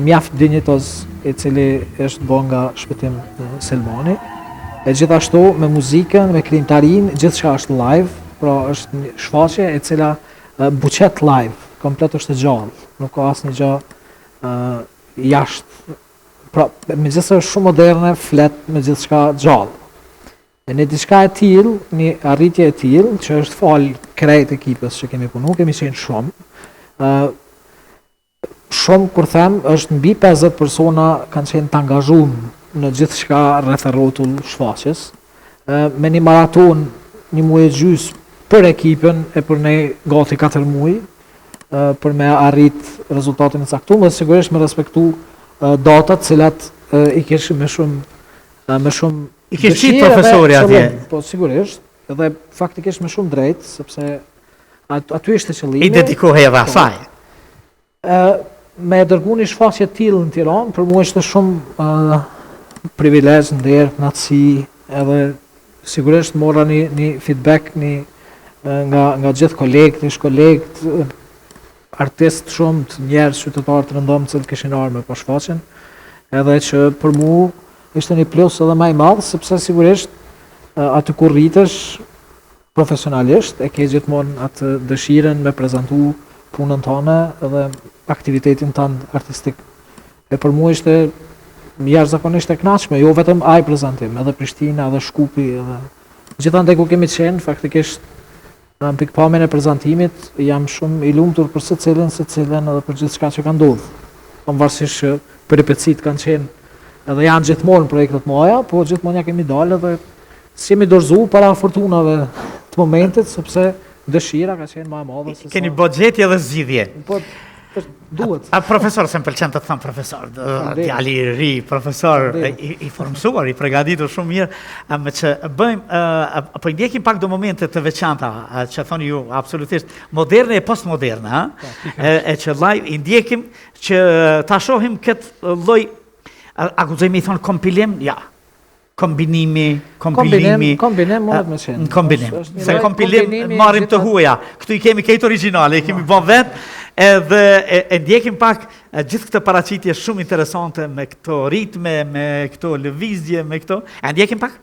mjaft dinjitoz i cili është bën nga Shpëtim Selmani. E gjithashtu me muzikën, me krijimtarinë, gjithçka është live, pra është një shfaqje e cila buqet live, komplet është e gjallë, nuk ka asnjë gjë jashtë. Pra, megjithëse është shumë moderne, flet me gjithçka gjallë. E në diçka e tillë, një arritje e tillë, që është fal krejt ekipës që kemi punu, kemi qenë shumë. Shumë, kur them, është mbi 50 persona kanë qenë të angazhuar në gjithçka rreth rrotull shfaqjes. Me një maraton, një muaj e gjys për ekipën e për ne gati 4 muaj, për me arrit rezultatin e caktuar, dhe sigurisht me respektu datat cilat i kishim me shumë i kishit profesori atje. Po sigurisht, edhe faktikisht me shumë drejt, sepse aty ishte qëllimi. I dedikohej edhe asaj. Me dërgu një shfaqje tillë në Tiranë, për mua ishte shumë privilegj, nder, kënaqësi, edhe sigurisht mora një feedback nga gjithë kolegët, ish kolegët, artistë shumë, njerëz, qytetarë të rëndom që kishin ardhur me shfaqjen, edhe që për mua ishte një plus edhe më i madh, sepse sigurisht aty kur rritesh profesionalisht e ke gjithmonë atë dëshirën me prezantu punën tënde edhe aktivitetin tënd artistik. E për mua ishte jashtëzakonisht e kënaqshme, jo vetëm ai prezantim, edhe Prishtina, edhe Shkupi, edhe gjithandaj ku kemi qenë, faktikisht në pikpamjen e prezantimit jam shumë i lumtur për secilin edhe për gjithçka që ka ndodhur. Pavarësisht që peripecit kanë qenë edhe janë gjithmonë projektet moja, po gjithmonë ja kemi dalë edhe si jemi dorëzuar para fortunave të momentit, sepse dëshira ka qenë më e madhe se sa. Keni buxheti edhe zgjidhje. Po duhet. A profesor, se më pëlqen të them profesor, djali i ri, profesor i formsuar, i përgatitur shumë mirë, me që bëjmë, po i ndjekim pak do momente të veçanta, që thoni ju, absolutisht, moderne e postmoderne, e që live i ndjekim që ta shohim këtë lloj, a guxojmë i thonë kompilim, ja. Kombinim mundet me qenë. Kombinim. Se kompilim marrim të huaja. Këtu i kemi këtë origjinale, i kemi bën vetë, edhe e ndjekim pak gjithë këtë paraqitje shumë interesante me këto ritme, me këto lëvizje, me këto. E ndjekim pak?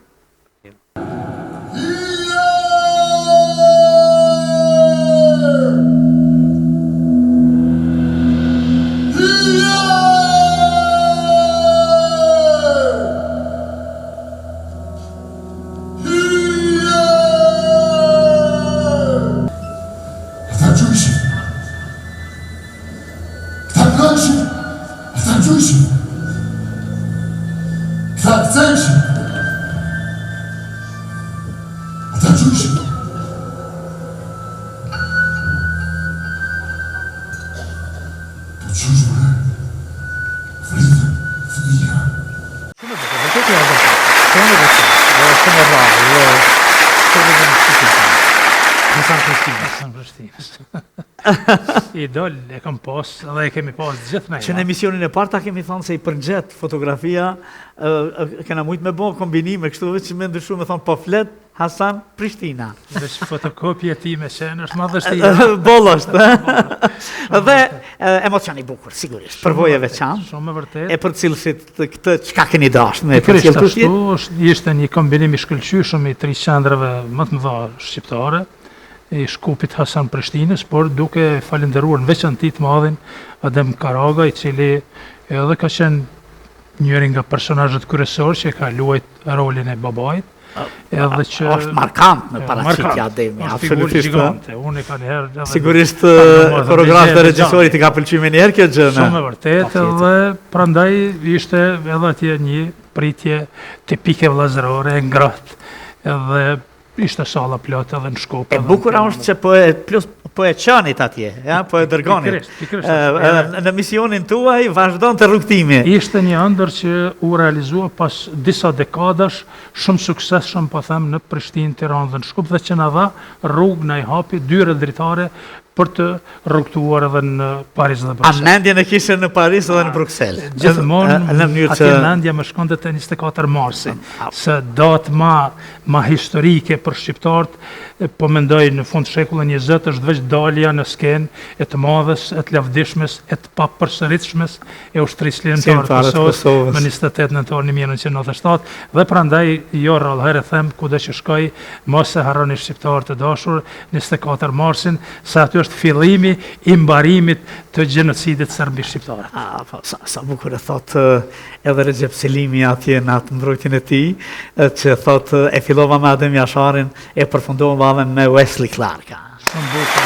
Idol e kam pas, edhe e kemi pas gjithë me. Që në emisionin e parë ta kemi thonë se i përgjet fotografia, kena mujtë me bo kombinime, kështu veç që me ndryshu me thonë po flet, Hasan Prishtina. Veç fotokopje ti me qenë është madhështia. Bolosht. Dhe emocion i bukur, sigurisht, përvoje veçan. Shumë e vërtet. E për cilësit këtë qka keni dashtë me Pikërisht ashtu, ishte një kombinim i shkëlqyshëm i 3 qendrave më të mëdha shqiptare, i Shkupit Hasan Prishtinës, por duke falenderuar në veçanti të madhin Adem Karaga, i cili edhe ka qenë njëri nga personazhet kryesorë që ka luajt rolin e babait. Edhe që është markant në paraqitja Ademi, absolutisht. Unë ka një herë sigurisht koreograf dhe regjisorit i ka pëlqyer një herë kjo gjë. Shumë e vërtet, edhe prandaj ishte edhe atje një pritje tipike vllazërore e ngrohtë. Edhe ishte salla plot edhe në Shkup. E bukura është që po e qanit atje, ja, po e dërgonit. Në misionin tuaj vazhdon të rrugtimi. Ishte një ëndër që u realizua pas disa dekadash, shumë suksesshëm po them në Prishtinë, Tiranë dhe në Shkup, dhe që na dha rrugë na i hapi dyre dritare për të rrugtuar edhe në Paris dhe Bruxelles. A mendjen e kishe në Paris edhe në Bruxelles? Gjithmonë atje mendja më shkonte te 24 marsi, se datë ma historike për shqiptarët, po mendoj në fund shekullin 20 është veç dalja në skenë e të madhes, e të lavdishmes, e të papërsëritshmes e ushtrisë ligjore të Kosovës më 28 nëntor 1997, dhe prandaj jo rrallëherë them kudo që shkoj, mos e harroni shqiptarët të dashur 24 marsin, sa aty është fillimi i mbarimit të gjenocidit serb i shqiptarëve. Sa bukur e thot edhe Recep Selimi atje në atë mbrojtjen e tij, që thot e fillova me Adem Jasharin, e përfundova me Wesley Clark. Shumë bukur.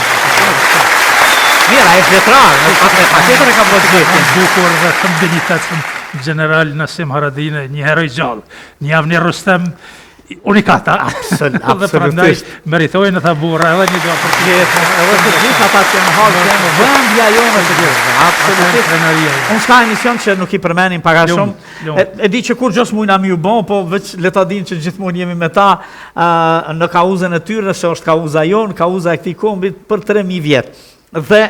Mira, e fletrar, patjetër e ka bërë gjithë. Bukur dhe kombinitetshëm general Nasim Haradine, një heroj gjallë, një Avni Rustem unikata. Absolutisht. Meritojnë ta burra edhe një gjatë për tjetër. Edhe të gjithë ata që në hall janë vendja jonë të gjithë. Absolutisht. Unë s'ka emision që nuk i përmenim para shumë. E di që kur gjos mujna mi u bon, po veç le ta din që gjithmonë jemi me ta në kauzën e tyre, se është kauza jonë, kauza e këtij kombit për 3000 vjet. Dhe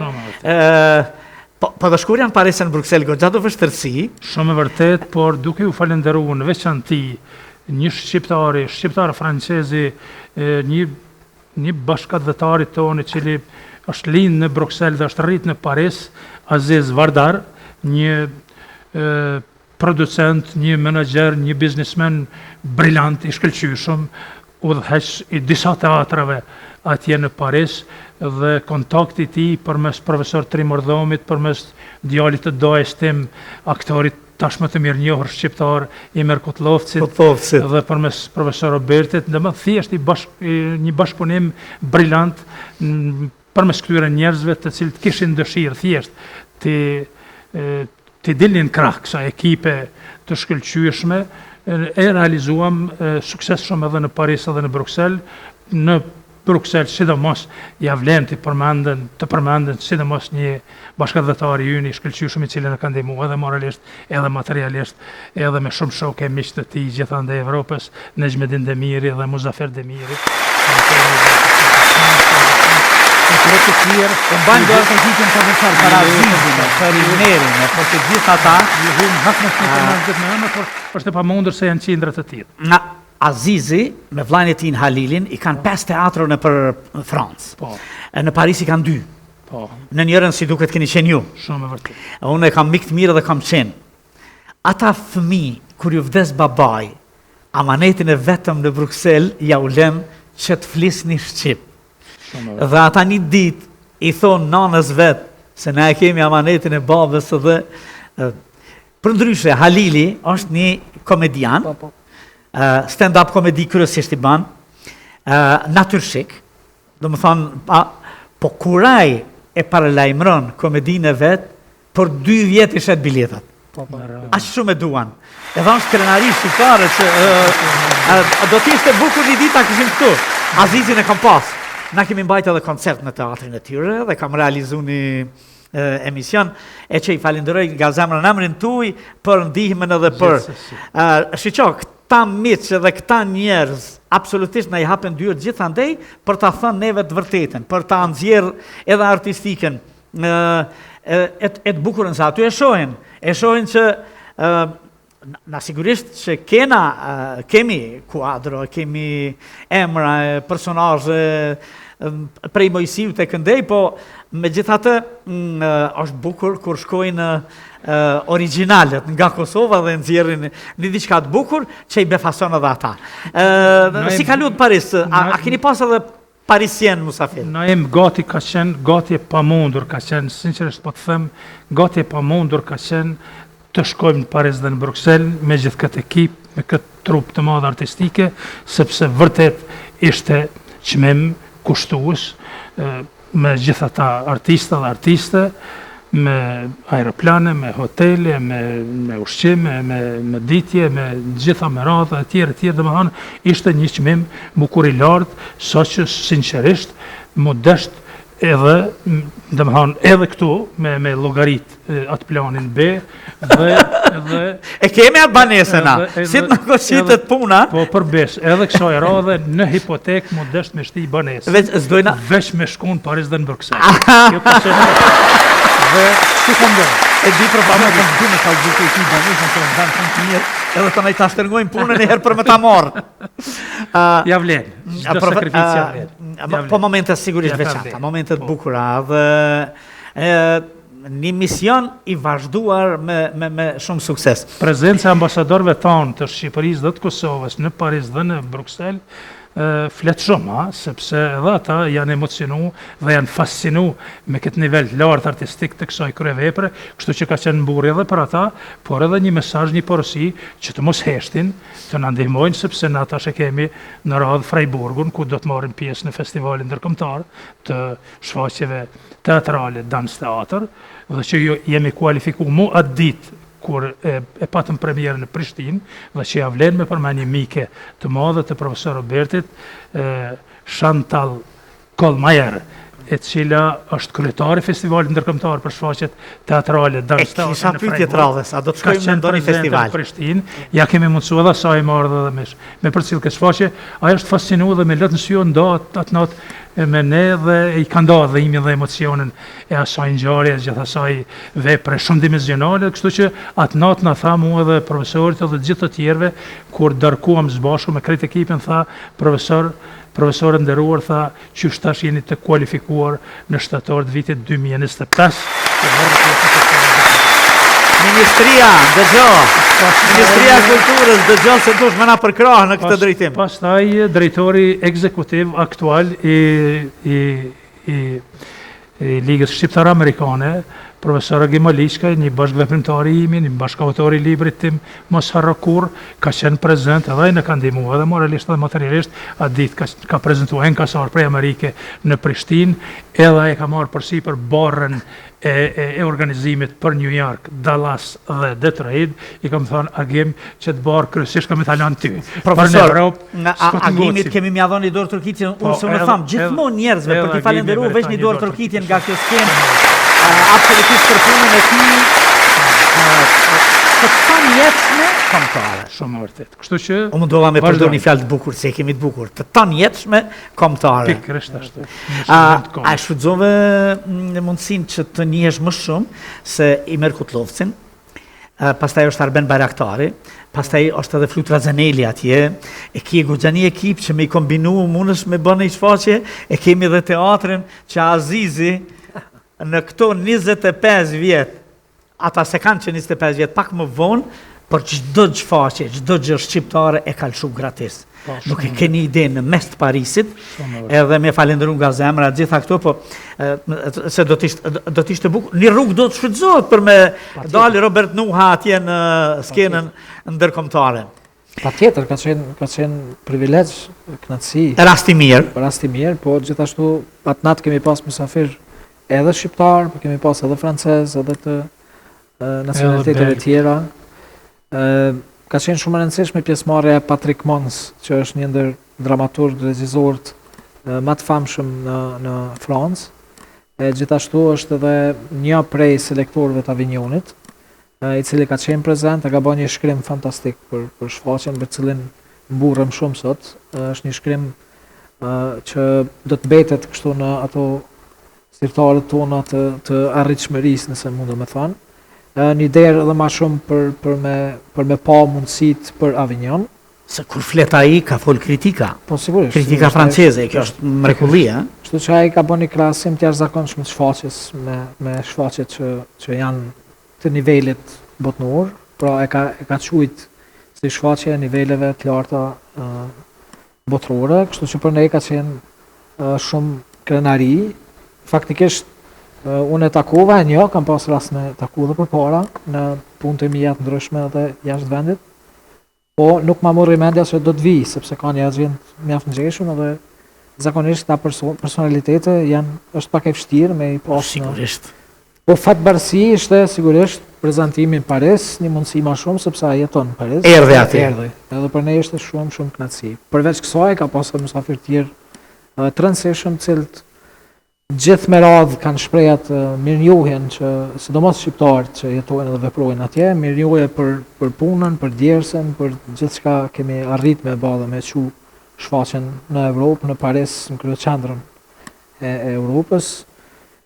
po të shkurjan Parisën në Bruxelles gjatë vështirësi. Shumë e vërtet, por duke u falenderuar në veçanti një shqiptar francezi, një bashkëdhëtari tonë i cili është lind në Bruxelles dhe është rrit në Paris, Aziz Vardar, një producent, një menaxher, një biznesmen brillant, i shkëlqyshëm, udhëheq i disa teatrave atje në Paris, dhe kontakti i tij përmes profesor Trimordhomit, përmes djalit të dajës tim, aktorit tashmë të mirë njohur shqiptar Imer Kotlovcit, dhe përmes profesor Robertit, dhe më thjesht një bashkëpunim brillant përmes këtyre njerëzve të cilët kishin dëshirë thjesht të dilnin krah kësaj ekipe të shkëlqyeshme, e realizuam sukses shumë edhe në Paris edhe në Bruxelles. Në Bruxelles, sidomos, ja vlen të përmenden, sidomos një bashkëdhëtar i ynë i shkëlqyeshëm i cili na ka ndihmuar edhe moralisht, edhe materialisht, edhe me shumë shokë miq të tij gjithandaj Evropës, Nejmedin Demiri dhe Muzafer Demiri. Të tjerë, të mbajnë dorë të hiqen për Azizin, për Ilnerin, për të gjithë ata. Por është e pamundur se janë qindra të tillë. Azizi, me vllajën e tij Halilin, i kanë 5 teatro në për Francë. Në Paris i kanë 2. Në njërën si duket keni qenë ju. Shumë e vërtet. Unë e kam mik të mirë dhe kam qenë. Ata fëmijë, kur ju vdes babai, amanetin e vetëm në Bruxelles, ja u lëm që të flisni shqip. Dhe ata një ditë i thonë nanës vetë, se ne e kemi amanetin e babës dhe për ndryshe, Halili është një komedian, stand-up komedi kryesisht i ban, natyrshik, do më thonë, po kuraj e paralajmëron komedinë e vetë, për 2 vjet i shet biletat. Aq shumë e duan. Edhe është krenari shqiptare që do t'ishte bukur një ditë ta kishim këtu. Azizin e kam pas. Na kemi mbajtë edhe koncert në teatrin e tyre dhe kam realizu një emision e që i falenderoj nga zemra në emrin tuaj për ndihmën edhe për shiqo, këta miqë dhe këta njerëz absolutisht na i hapen dyert gjithandej për ta thënë neve të vërtetën, për ta nxjerrë edhe artistiken e të bukurën sa aty e shohin që na sigurisht që kemi kuadro, kemi emra, personazhe prej Mojsiu të këndej, po me gjithatë është bukur kur shkojnë originalet nga Kosova dhe nxjerrin një diçka të bukur që i befason edhe ata. Si kaluat Paris? A keni pas edhe parisien musafir? Na jem gati ka qenë, gati e pamundur ka qenë, sinqerisht po të them, gati e pamundur ka qenë të shkojmë në Paris dhe në Bruxelles me gjithë këtë ekip, me këtë trup të madh artistike, sepse vërtet ishte çmim kushtues me gjithë ata artista dhe artiste, me aeroplane, me hotele, me ushqime, me ditje, me gjitha me radhë e tjerë, domethënë ishte një çmim bukur i lartë, saqë sinqerisht mu desht edhe, domethënë edhe këtu me llogarit atë planin B dhe e kemi atë banesën si të na koshitet puna. Po përbesh, edhe kësaj radhe në hipotek mu desht me shti banesën. Veç me shkon Paris dhe në Bruxelles. Dhe si ka ndërë? E di probablement të dy me kalëzike i ti banesën të në dhanë të mirë, edhe të nëjta shtërngojnë punën e herë për me ta morë. Ja vlen, gjdo sakrificë ja vlen. Po momente sigurisht veçanta, momentet bukura dhe një mision i vazhduar me shumë sukses. Prezenca ambasadorëve tonë të Shqipërisë dhe të Kosovës në Paris dhe në Bruxelles flet shumë, sepse edhe ata janë emocionu dhe janë fascinu me këtë nivel lartë artistik të kësaj kryevepre, kështu që ka qenë mburrje edhe për ata, por edhe një mesazh, një porosi që të mos heshtin, të na ndihmojnë, sepse ne ata që kemi në radhë Freiburgun, ku do të marrim pjesë në festivalin ndërkombëtar të shfaqjeve teatrale Dans Teatr, dhe që jemi kualifikuar mu atë ditë kur e patëm premierën në Prishtinë dhe që ja vlen me përmendje mike të madhe të profesor Robertit, Chantal Kollmajer, e cila është kryetari festivalit ndërkombëtar për shfaqjet teatrale Dans Teatr. Kisha pyetje të radhës, a do të shkojmë në ndonjë festival? Në Prishtinë, ja kemi mundsuar edhe sa i marrë dhe me përcjell këtë shfaqje, ajo është fascinuar dhe me lëtë në sy ndat atë natë me ne dhe i ka ndarë dhe imin dhe emocionin e asaj ngjarje, gjithë asaj vepre shumë dimensionale, kështu që atë natë na tha mua edhe profesorit edhe gjithë të tjerëve, kur darkuam së bashku me krejt ekipin, tha profesorë nderuar, tha që tash jeni të kualifikuar në shtator të vitit 2025. Ministria, Ministria e Kulturës, dëgjo se dush më na përkrahë në këtë drejtim. Pastaj drejtori ekzekutiv aktual i Ligës Shqiptare Amerikane, profesor Gimaliçka, një bashkëveprimtar i imi, një bashkëautor i librit tim Mos harro kurrë, ka qenë prezent edhe ai në ka ndihmuar edhe moralisht dhe materialisht. Atë ditë ka prezantuar enkasar prej Amerike në Prishtinë, edhe ai ka marrë përsipër barrën e organizimit për New York, Dallas dhe Detroit. I kam thënë Agim që të barë kryesisht kam i thalan ty. Profesor, nga Agimit kemi mja dhënë një dorë tërkitjen, unë se më thamë gjithmonë njerëzve për t'i falenderuar veç një dorë tërkitjen nga kjo skenë absolutisht për punën e tij të tanjetshme kombëtare. Shumë vërtet. Kështu që unë mundova me përdor një fjalë të bukur, se kemi të bukur, të tanjetshme kombëtare. Pikërisht ashtu. A shfrytëzove mundësinë që të njihesh më shumë se Imer Kutlovcin, pastaj është Arben Bayraktari, pastaj është edhe Flutra Zaneli atje, e ki goxha një ekip që me i kombinu mundesh me bën një shfaqje, e kemi edhe teatrin që Azizi në këto 25 vjet, ata se kanë që 25 vjet pak më vonë, për çdo shfaqje, çdo gjë shqiptare e kanë shumë gratis. Nuk e keni ide në mes të Parisit, edhe me falenderu nga zemra gjitha këto, po se do të ishte bukur. Një rrugë do të shfrytëzohet për me dali Robert Nuha atje në skenën ndërkombëtare. Patjetër, ka qenë privilegj, kënaqësi. Rasti mirë, po gjithashtu atë natë kemi pas mysafir edhe shqiptar, po kemi pas edhe francez, edhe të nacionaliteteve tjera. Ka qenë shumë e rëndësishme pjesëmarrja e Patrick Mons, që është një ndër dramaturg regjizorët më të famshëm në Francë. Gjithashtu është edhe një prej selektorëve të Avignonit, i cili ka qenë prezent e ka bërë një shkrim fantastik për shfaqjen për cilin mburrem shumë sot. Është një shkrim që do të mbetet kështu në ato sirtarët tona të arritshmërisë, nëse mund të më thënë. Një derë edhe më shumë për me pa mundësit për Avignon. Se kur flet ai ka fol kritika. Po sigurisht. Kritika franceze, kjo është mrekulli, ëh. Kështu që ai ka bërë një krahasim të jashtëzakonshëm të shfaqjes me shfaqjet që janë të nivelit botnor, pra e ka quajt si shfaqje e niveleve të larta botërore, kështu që për ne ka qenë shumë krenari. Faktikisht unë e takova kam pas rast me taku dhe përpara në punë të mia të ndryshme edhe jashtë vendit. Po nuk ma morri mendja se do të vi, sepse ka një agent mjaft ngjeshëm edhe zakonisht ta personalitete është pak e vështirë me i pas. Sigurisht. Po fatbarësi ishte sigurisht prezantimi në Paris, një mundësi më shumë sepse ai jeton në Paris. Erdhi aty. Edhe për ne ishte shumë kënaqësi. Përveç kësaj ka pasur mysafir tjerë të rëndësishëm, cilët gjithë me radhë kanë shprehur mirënjohjen që sidomos shqiptarët që jetojnë dhe veprojnë atje, mirënjohje për punën, për djersën, për gjithçka kemi arrit me ballë me çu shfaqjen në Evropë, në Paris, në kryeqendrën e Europës.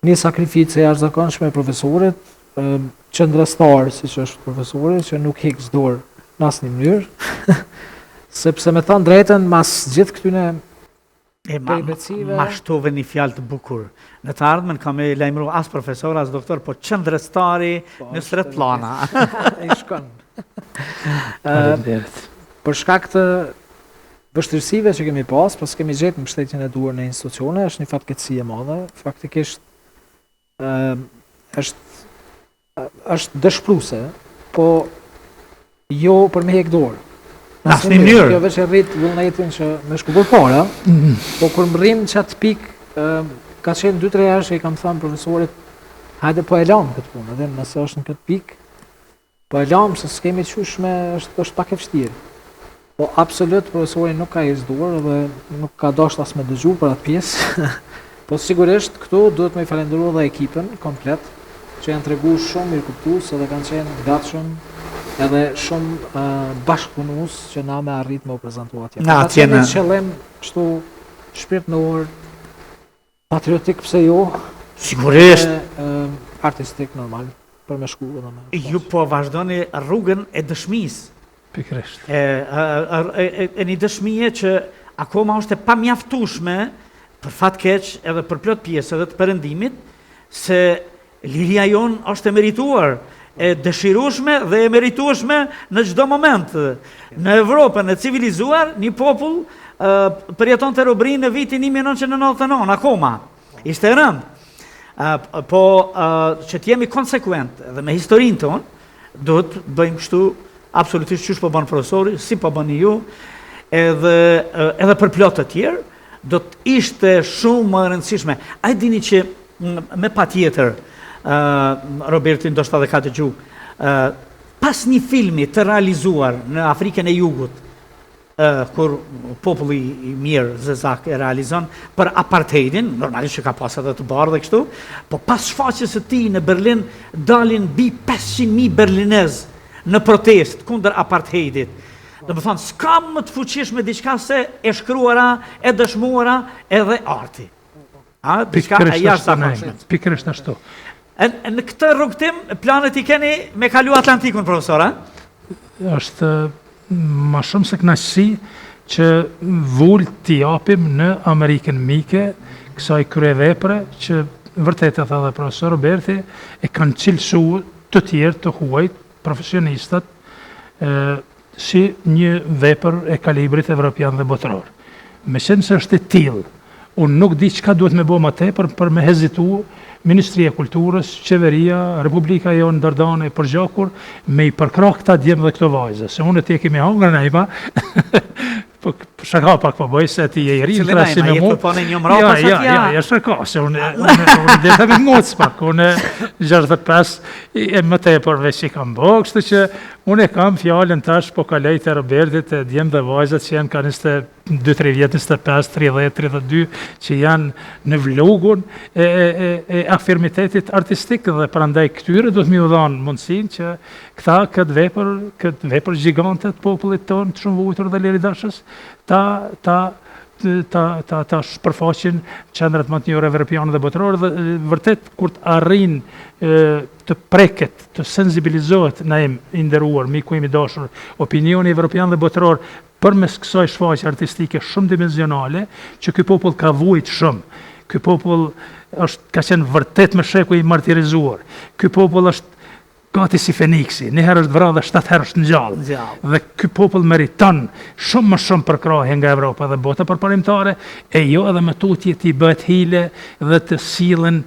Një sakrificë e jashtëzakonshme e profesorit, qendrëstar siç është profesori, që nuk hiq dorë në asnjë mënyrë, sepse me thënë drejtën mas gjithë këtyne ma shtove një fjalë të bukur. Në të ardhmen kam e lajmëru as profesor, as doktor, po qendrëstari në sret plana. I shkon. Për shkak të vështirësive që kemi pas kemi gjetë mbështetjen e duhur në institucione, është një fatkeqësi e madhe. Faktikisht është dëshpëruese, po jo për me hek dorë. Asnjë mënyrë. Kjo veç e rrit vullnetin që me shku përpara, po kur më rrim çat pik, ka qenë 2-3 herë që i kam thënë profesorit, hajde po e lam këtë punë, edhe nëse është në këtë pik, po e lam se s'kemi qysh është pak e vështirë. Po absolut profesori nuk ka hiq dorë dhe nuk ka dashur as me dëgju për atë pjesë. Po sigurisht këtu duhet me i falenderoj edhe ekipën komplet, që janë treguar shumë mirëkuptues edhe kanë qenë të gatshëm edhe shumë bashkëpunues që na me arrit me u prezantu atje. Na atje në qëllim kështu shpirtënor, patriotik pse jo? Sigurisht. Artistik normal për me shku edhe me. Ju po vazhdoni rrugën e dëshmisë. Pikërisht. E një dëshmije që akoma është e pamjaftueshme për fat keq edhe për plot pjesë edhe të perëndimit, se liria jon është e merituar, e dëshirueshme dhe e meritueshme në çdo moment. Në Evropën e civilizuar, një popull përjeton të robrinë në vitin 1999 akoma. Ishte rënd. Po që të jemi konsekvent dhe me historinë tonë, do të bëjmë kështu absolutisht çush po bën profesori, si po bëni ju, edhe për plot të tjerë, do të ishte shumë më e rëndësishme. A e dini që me patjetër Roberti ndoshta dhe ka dëgju, pas një filmi të realizuar në Afrikën e Jugut, kur populli i mirë zezak e realizon për apartheidin, normalisht që ka pas edhe të bardhë dhe kështu, po pas shfaqjes së tij në Berlin dalin mbi 500.000 berlinez në protest kundër apartheidit. Do të thonë, s'ka më të fuqishme diçka se e shkruara, e dëshmuara edhe arti. Diçka e jashtëzakonshme. Pikërisht ashtu. Në këtë rrugtim, planet i keni me kalu Atlantikun, profesor, është ma shumë se kënaqësi që vull t'i japim në Amerikën mike kësaj kryevepre që vërtet e tha dhe profesor Roberti e kanë cilësuar të tjerë të huajt profesionistat si një vepër e kalibrit evropian dhe botëror. Me qenë se është e tillë, unë nuk di çka duhet me bëj më tepër për me hezitu Ministria e Kulturës, Qeveria, Republika jonë ndërdane e përgjakur, me i përkra këta djemë dhe këto vajzë. Se unë e tje kemi hangër nejma, shaka pak po bëj se ti je I ri krahasim me mua. Po në një mbrapa Ja, shaka, se unë dhe të ngoc pak, unë 65 e më tepër veç I kam bë, kështu që unë e kam fjalën tash po kaloj te Robertit e djem dhe vajzat që janë kanë 22-3 vjet, 25, 30, 32 që janë në vlogun e afirmitetit artistik dhe prandaj këtyre do të më u dhanë mundësinë që këta këtë vepër gjigante të popullit tonë të shumëvujtur dhe liridashës ta shpërfaqin qendrat më të njëjta evropiane dhe botërore dhe vërtet kur të arrin të preket, të sensibilizohet na I nderuar, miku im I dashur, opinioni evropian dhe botëror përmes kësaj shfaqje artistike shumë dimensionale që ky popull ka vujt shumë. Ky popull ka qenë vërtet me shekuj I martirizuar. Ky popull është gati si Feniksi, një herë është vrarë dhe 7 herë është ngjallë. Dhe ky popull meriton shumë më shumë përkrahje nga Evropa dhe bota përparimtare, e jo edhe me tutje t'i bëhet hile dhe të sillen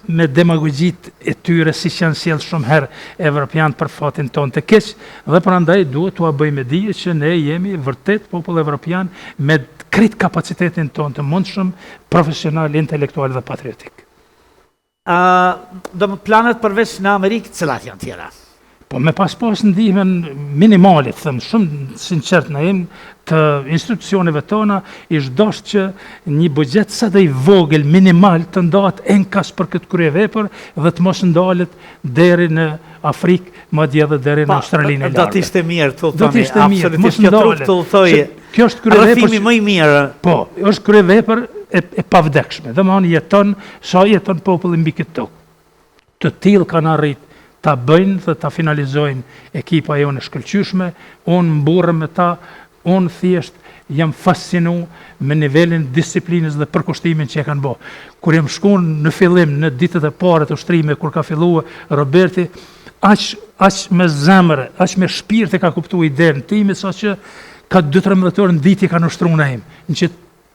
me demagogjit e tyre si që janë sjellë shumë herë evropian për fatin ton të keq, dhe prandaj duhet t'ua bëjmë dije që ne jemi vërtet popull evropian me krejt kapacitetin ton të mundshëm, profesional, intelektual dhe patriotik. Do më planet përveç në Amerikë, cilat janë tjera? Po me pas ndihmën minimalit, thëmë shumë sinqert në të institucioneve tona, ishtë dosht që një buxhet sa dhe I vogël minimal të ndahet enkas për këtë kryevepër dhe të mos ndalet deri në Afrikë, madje edhe deri në Australinë e largë. Do të ishte mirë, të do të ishte mirë, mos ndalet. Kjo është kryevepër më I mirë. Po, është kryevepër e pavdekshme. Dhe më jeton, sa jeton populli mbi këtë tokë. Të tillë kanë arrit ta bëjnë dhe ta finalizojnë ekipa jonë e shkëlqyshme, unë mburrem me ta, unë thjesht jam fascinu me nivelin disiplinës dhe përkushtimin që e kanë bo. Kur jam shkuar në fillim, në ditët e parë të ushtrime, kur ka filluar Roberti, aq me zemër, aq me shpirt e ka kuptuar idenë time, sa që ka 2-13 orë në ditë kanë ushtruar në im. Në që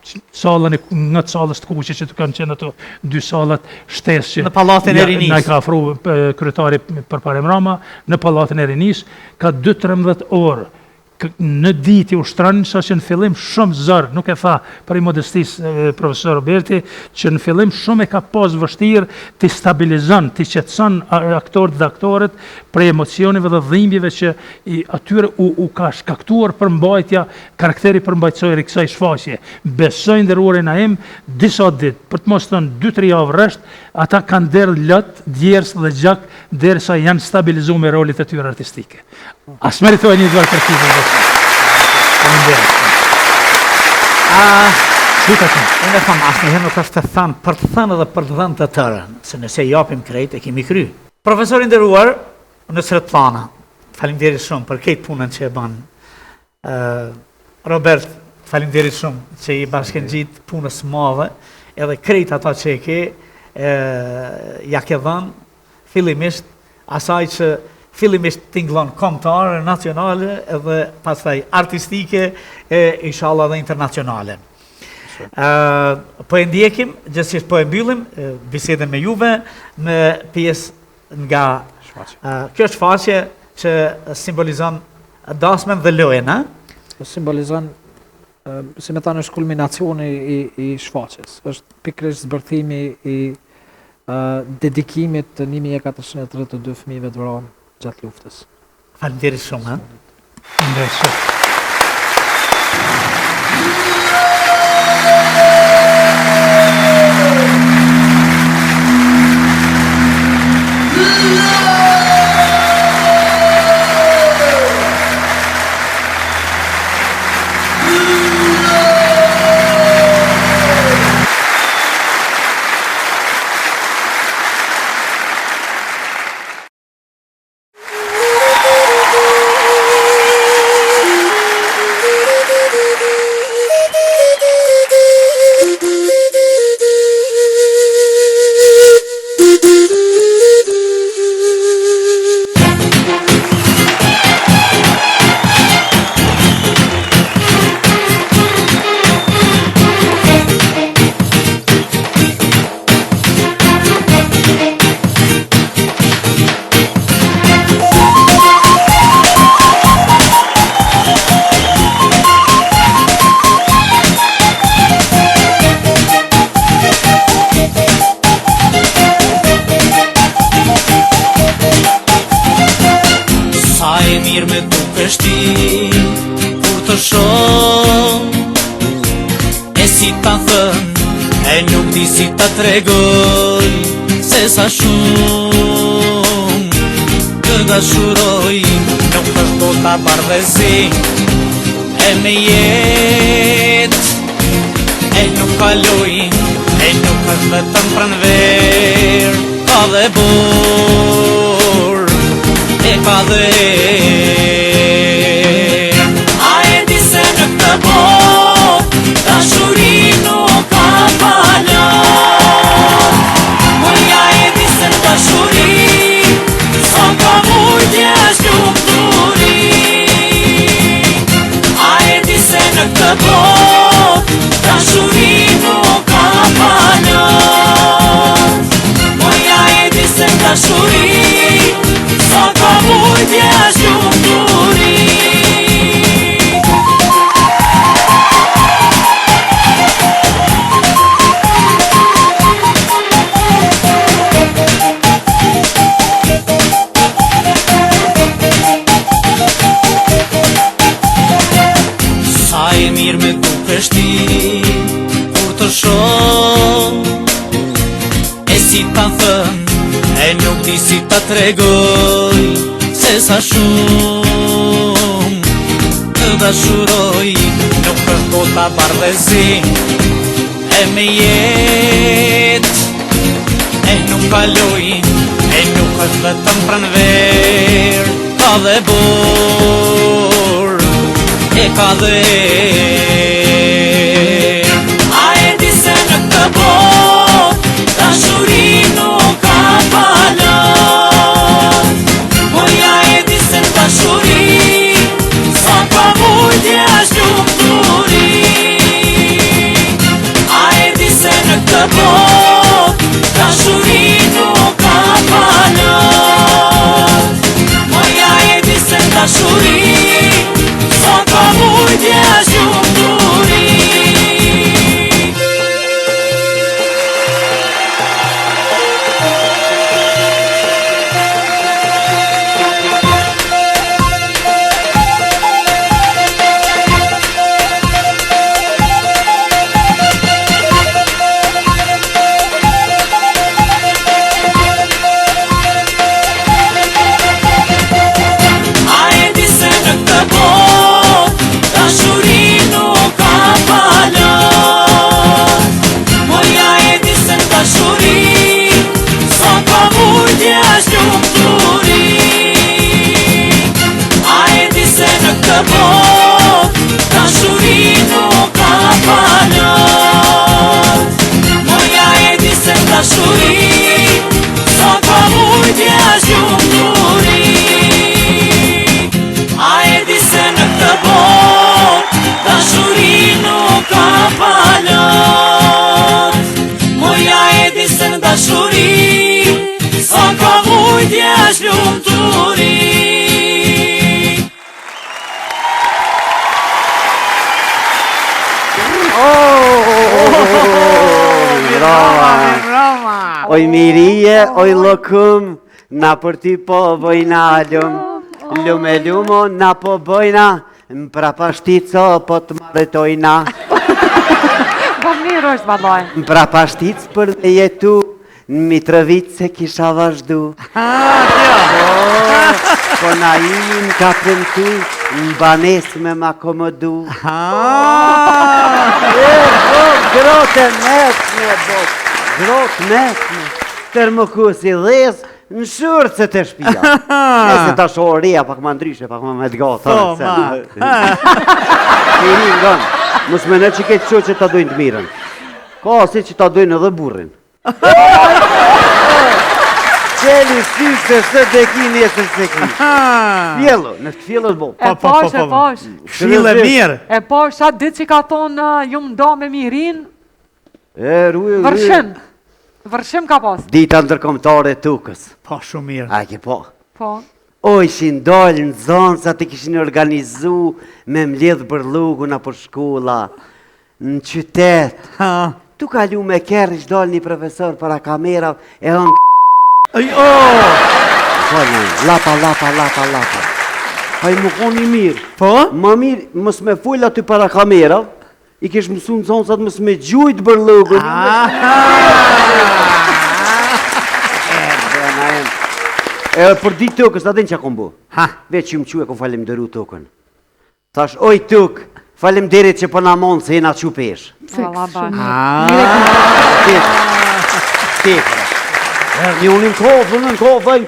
salën nga salës të kuqe që të kanë qenë ato 2 sallat shtesë që në Pallatin e Rinis. Na ka ofruar kryetari përparem Rama në Pallatin e Rinis, ka 2-13 orë në ditë I ushtran, sa që në fillim shumë zër, nuk e tha për I modestis profesor Roberti, që në fillim shumë e ka pas vështirë të stabilizon, të qetëson aktorët dhe aktorët për emocionive dhe dhimbjeve që atyre u ka shkaktuar përmbajtja, karakteri përmbajtësor I kësaj shfaqje. Besoj nderuari na im, disa ditë, për të mos thënë 2-3 javë rresht, ata kanë derë lot, djers dhe gjak derisa janë stabilizuar me rolet e tyre artistike. As meritoj një dërë kërkivë. Unë e tham, asë njëherë nuk është të thanë për të thënë dhe për të dhënë të tërën, se nëse japim krejt e kemi kry. Profesorin nderuar, në sret plana, faleminderit shumë për këtë punën që e banë. Robert, faleminderit shumë që I bashkëngjit punës madhe, edhe krejt ata që e ke, ja ke dhënë, fillimisht, asaj që fillimisht tingëllon kombëtare, nacionale edhe pastaj artistike inshallah dhe internacionale. Po e ndjekim, gjithsesi po e mbyllim bisedën me juve me pjesë nga kjo shfaqje që simbolizon dasmën dhe lojën, Simbolizon si me thënë është kulminacioni I shfaqjes. Është pikërisht zbërthimi I dedikimit të 1432 fëmijëve të vrarë gjatë luftës. Faleminderit shumë, Faleminderit shumë. ta thën, e nuk di si ta tregoj, se sa shumë të dashuroj. Nuk është do ta bardhëzi e me jet, e nuk kaloj, e nuk është vetëm pranver, ka dhe bor, e ka dhe er. A e di se në këtë bot, dashuri nuk ka balan. Mëja e di se në dashuri, son ka mujtje është lumturi. A e di se në këtë bot, dashuri nuk ka balan. Mëja e di se në dashuri, son ka mujtje është lumturi. Mirë me duke shti, kur të shoh, e si ta thën, e nuk di si ta tregoj, se sa shumë të dashuroj. Nuk është do ta bardhëzi e me jet, e nuk kaloj, e nuk është vetëm pranver, ka dhe bor, e ka dhe er. A e di se në këtë bot, dashuri nuk ka balan. Mëja e di se në dashuri, sa ka mujtje është lumturi. A e di se në këtë bot, dashuri nuk ka balan. Mëja e di se në dashuri, sa ka mujtje është lumturi. A e di se në këtë bot, dashuri nuk ka balan. Mëja e di se në dashuri, sa ka mujtje është lumturi. A e di se në këtë bot, dashuri nuk ka balan. Mëja e di se në dashuri, sa ka mujtje është lumturi. A e di se në këtë bot, dashuri nuk ka balan. Mëja e di se në dashuri, sa ka mujtje është lumturi. Oj mirije, oj lëkum, na për ty po vojna lum. Lume lumo, na po bojna, m'pra pashtico po të marretojna. Po mirë është vallaj. M'pra pashtic për me jetu, në Mitrovic se kisha vazhdu. Po na imin ka premtu, në banes me m'akomodu. Grote mesme, bot, grote mesme. Termokusi dhez, në shurë se të shpia. Nëse ta shoria pak ma ndryshe, pak ma me të gata. Kiri ngon, mos me në që ketë qo që ta dojnë të mirën. Ka si që ta dojnë edhe burrin. Qeli si se së dhe ki njësër se ki. Fjello, në të fjello të bo. E posh, e posh. Fjello e mirë. E posh, atë ditë që ka thonë, ju më do me mirin, vërshim. Vërshim ka pas. Dita ndërkombëtare e Tukës. Po, shumë mirë. A ke po? Po. O, ishin dollë në zonë, sa të kishin organizu me mbledh bërluguna për shkolla, në qytet. Tu kalu me kerë, ish dollë një profesor para kamera, e on lapa. Haj më koni mirë. Po? Më mirë, mës me full aty para kamera, I kesh mësu në zonësat mësë me gjujt bërlugën. Për ditë tokës, ta din që akon bu. Veç që më që e kon falemderu tokën. Thash, oj tuk, falemderit që për në monë se jena që pesh. Një unë në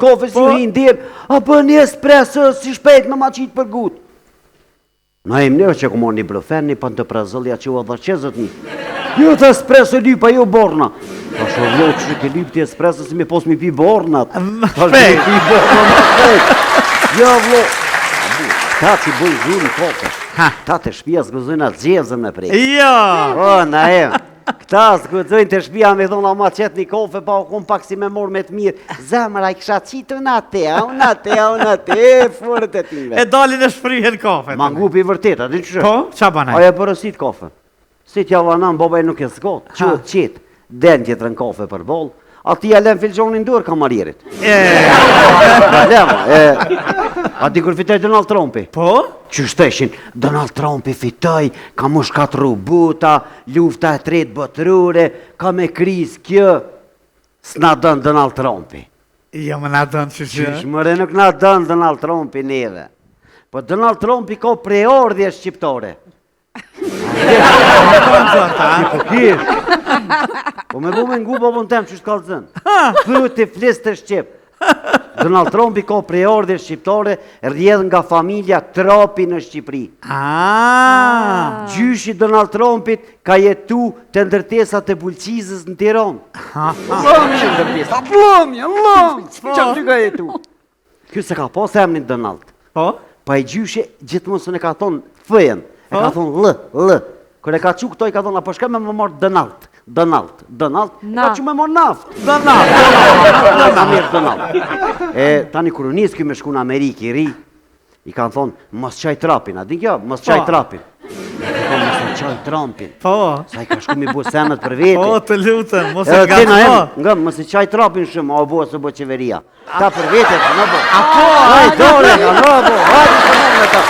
kofe, si hinë dirë, a bë një espresso, si shpejt me ma qitë për gut. Na im nërë që këmon një brëfen, një pan të prazëllja që u adha qezët një. Jo të espresso lypa, jo borna. Ta shërlo që ke lyp të espresso si me pos mi pi bornat. Ta shërlo pi bornat. Jo vlo. Ta që bëj zhurë në kofe. Ta të shpia s'gëzojnë atë gjevzën me prej. Jo! O, na im. Këta s'gëzojnë të shpia me dhona ma qëtë një kofe, pa u kom pak si me morë me të mirë. Zemra i kësha qitë unë atë, furët e time. E dalin e shfrihen kafe. Ma ngupi vërtet, a di që shë? Po, qa banaj? Aja përësit kafe. Si t'ja vanan, babaj nuk e s'got, qëtë qitë, den tjetër në kafe për bolë, ati alen filgjonin dorë kamaririt. A di kur fitoj Donald Trumpi? Po? Që shteshin, Donald Trumpi fitoj, ka mu shkatru buta, lufta e tretë botërore, ka me kriz kjo, s'na dënë Donald Trumpi. Jo, më na dënë që që? Qysh mëre nuk na dënë Donald Trumpi neve. Po Donald Trumpi ka preordhje shqiptore. Po kish. Po me bu me ngu babon tem që shkallë zënë. Thët e flis të shqip. Donald Trumpi ka preordhje shqiptore rrjedh nga familja Trapi në Shqipëri. Gjyshi Donald Trumpit ka jetu të ndërtesat e bulqizës në Tiran. Plëmje ndërtesa, plëmje, që ty ka jetu? Kjo se ka pas emnin Donald. Pa i gjyshi gjithmonë së ne ka thonë fëjen, e ka thonë lë. Kër e ka që këtoj ka thonë, apo shka me më marë Donald. Ka që me marë naft. Donald. Tani kërë njësë kjo me shku në Amerikë i ri, i kanë thonë, mos qaj trapin, a di kjo? Mos qaj trapin. Mos qaj trampin. Sa i ka shku mi bu senet për vete. Po, të lutëm, mos e nga po. Nga, mos i qaj trapin shumë, a o bo së bo qeveria. Ta për vete, të në bo. Hajë dole, ka në bo, hajë të në me ta.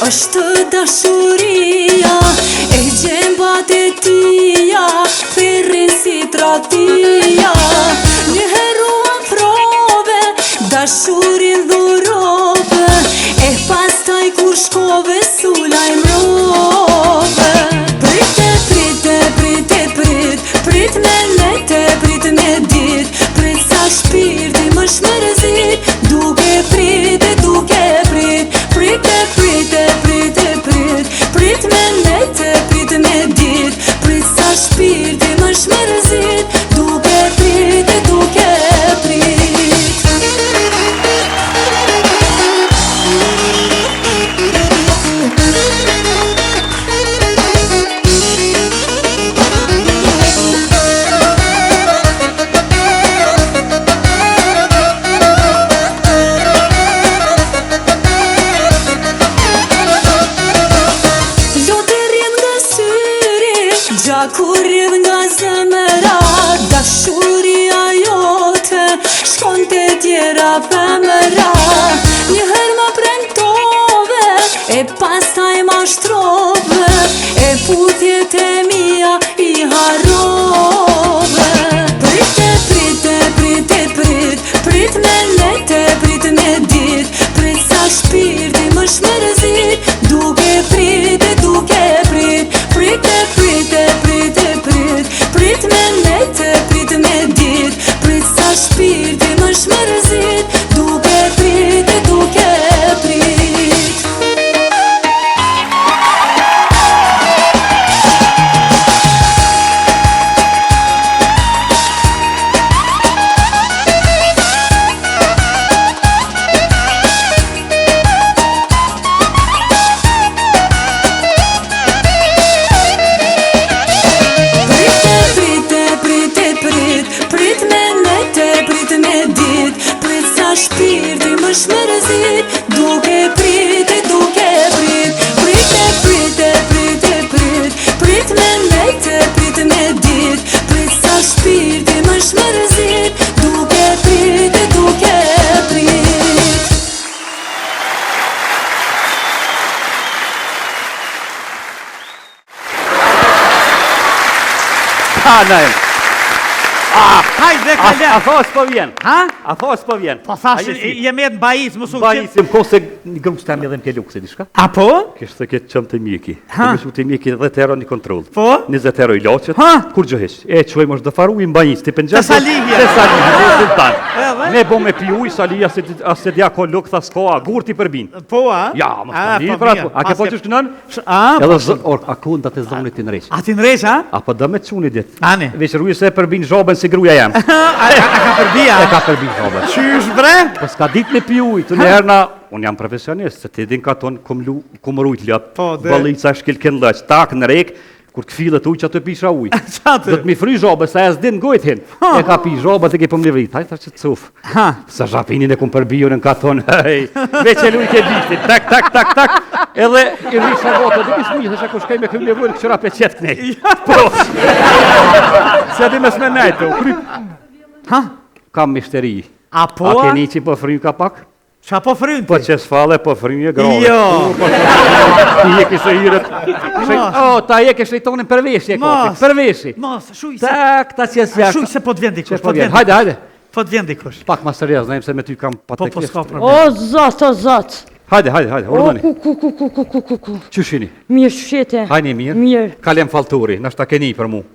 është dashuria e gjembat e tia, thirrin si tratia. Një heruan prove, dashurin dhurove, e pastaj kur shkove sulaj mrove. Prit me lete, prit me dit, prit sa shpirti më shmërzit, duke prit e duke prit. Prit me lete, prit me dit, prit sa shpirti më shmërzit, duke prit e duke prit. Kur rrëv nga zemëra, dashuria jote shkon të tjera femëra. Njëherë më premtove, e pastaj ma shtrove, e putjet e mia i harrove. Prit me lete, prit me dit, prit sa shpirti më shmërzit, duke prit e duke prit. Prit me lete, prit me dit, prit sa shpirti më shmërzit, duke prit e duke prit. Ha, nej. Hajde, kalem. A tha s'po vjen. Ha? A tha s'po vjen. Po thash, jem jetë mbajis, më su Bajisim ko se një grus të edhe më ke lukse, diçka? A po? Kështë të këtë qëmë të mjeki. Të mëshu të mjeki 10 euro një kontrol. Po? 20 euro i loqët. Ha? Kur gjëhesh? E qoj më shdofaru i mbajis, të pëngjatë. Të salivje. Të salivje, me bo me pi uj, sali, as se dja ko luk, tha s'ko, a gur ti përbin. Po, a? Ja, më s'pani, pra, a ke po që shkënën? Edhe a kunda të zonit të nresh. A ti nresh, a? Apo dë me quni dit. Ane? Veç rruje se përbin zhobën si gruja jam. A ka përbia? E ka përbin zhobën. Qysh bre? Po s'ka dit me pi uj, të njëherë na, unë jam profesionist, se ti din ka tonë kum rujt ljap, balica shkilken lëq, tak në rek, kur këfilët uj që të pisha uj. Do të mi fry zhobë, sa e s'din gojt hin. E ka pi zhobë, të ke pëm një vrit, hajta që të cuf. Sa zhapinin e kum përbiju në ka tonë, veç e luj ke bishti, tak, edhe i rrisë sa gotë, dhe kisë një, dhe shako shkaj me këmë nevojnë këqëra pe qetë kënej. Po, se di me s'me nejtë, Ha? kam mishteri. A po? A keni që po fry ka pak? Qa po fryn ti? Po që s'fale, po frynje grove. Jo. Ti je kisë hirët. O, ta je ke shëjtonin përveshje, kopit. Përveshje. Mos, shuj se... Tak, ta që s'jak. Shuj se po t'vjen dikush. Hajde. Po t'vjen dikush. Pak ma sërjaz, najmë se me ty kam Po pateklisht. s'ka problem. O, zot. Hajde, urdhani. Ku. Qyshini? Mirë shete. Hajni mirë. Mirë. Kalem falturi, nashta keni për mu.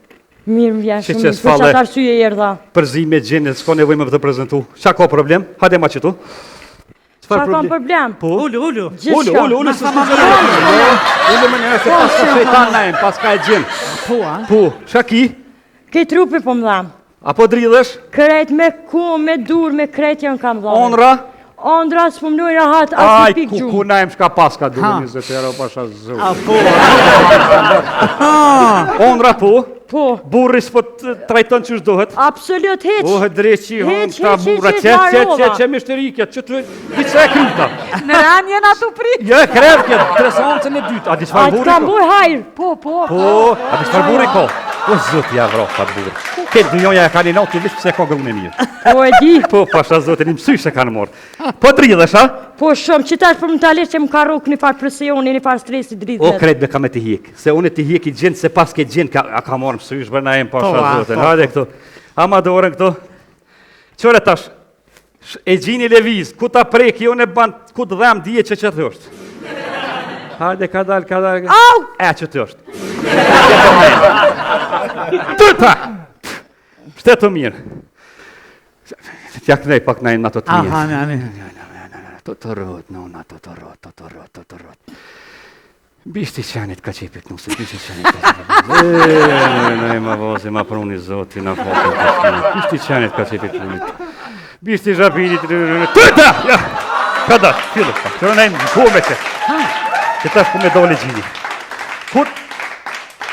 Mirë më vjen Që shumë. s'fale. Për qatë arsye erdha. Përzi me gjenë, s'ko nevoj me të prezentu. Qa ka problem? Hajde ma qëtu. Qa kam problem? Po? Ullu. Gjithçka. Ullu, se s'ma Ullu me njerë, se pas ka shejtan najmë, pas ka e gjenë. Po, a? Po, shaki? Këj trupi po më dham. Apo dridhesh? Krejt me ku, me dur, me krejt janë kam dham. Ondra? Ondra s'po më nujë rahat, as Aj, një pik gjumë. ku najmë shka pas ka duhe 20 euro pasha zhu. A po? Ondra po? Po. Burri s'po të trajton që shdohet? Absolut, heq. O, dreqi, hon, Heq, ta burra, që mishterikja, që të dica e kryta. Në ranë jena të prit. Jo, krevkja, tresancën e dytë, a di çfarë A burri të ko? mbuj hajrë. Po. Po, a di çfarë burri ko? O, zot, ja vro, fa burri. Këtë dujonja e ka një natë, vish pëse ka grunë e mirë. Po e di. Po, pasha zotin, i mësysh e kanë morë. Po të rridhesh, a? Po shumë, që tash për më talisht që më ka rukë një farë presioni, një farë stresi dritët. O, krejt me ka me të hjek. Se unë të hjek i gjenë, se pas ke gjenë, ka morë mësysh, bërna e më pasha zotin. Hajde këtu. Ama dorën këtu. Qore tash, e gjini leviz, ku ta preki, unë e ban, ku të dhem dje që të është. Hajde, ka dal. Au! E, që të është. Tëta! Shtetë mirë. Tja kënej pak najnë ato të mirë. Aha, Të rrët, nona, të rrët. Bishti qenit ka qepit nusë, bishti qenit ka qepit. Ne ma vozi, ma pruni zoti, na fokin të shkina. Bishti qenit ka qepit punit. Bishti zhapinit, tëta! Ja! Ka da, fillu, qërë nejmë, ku me që. Që tash ku me dole gjini. Kur?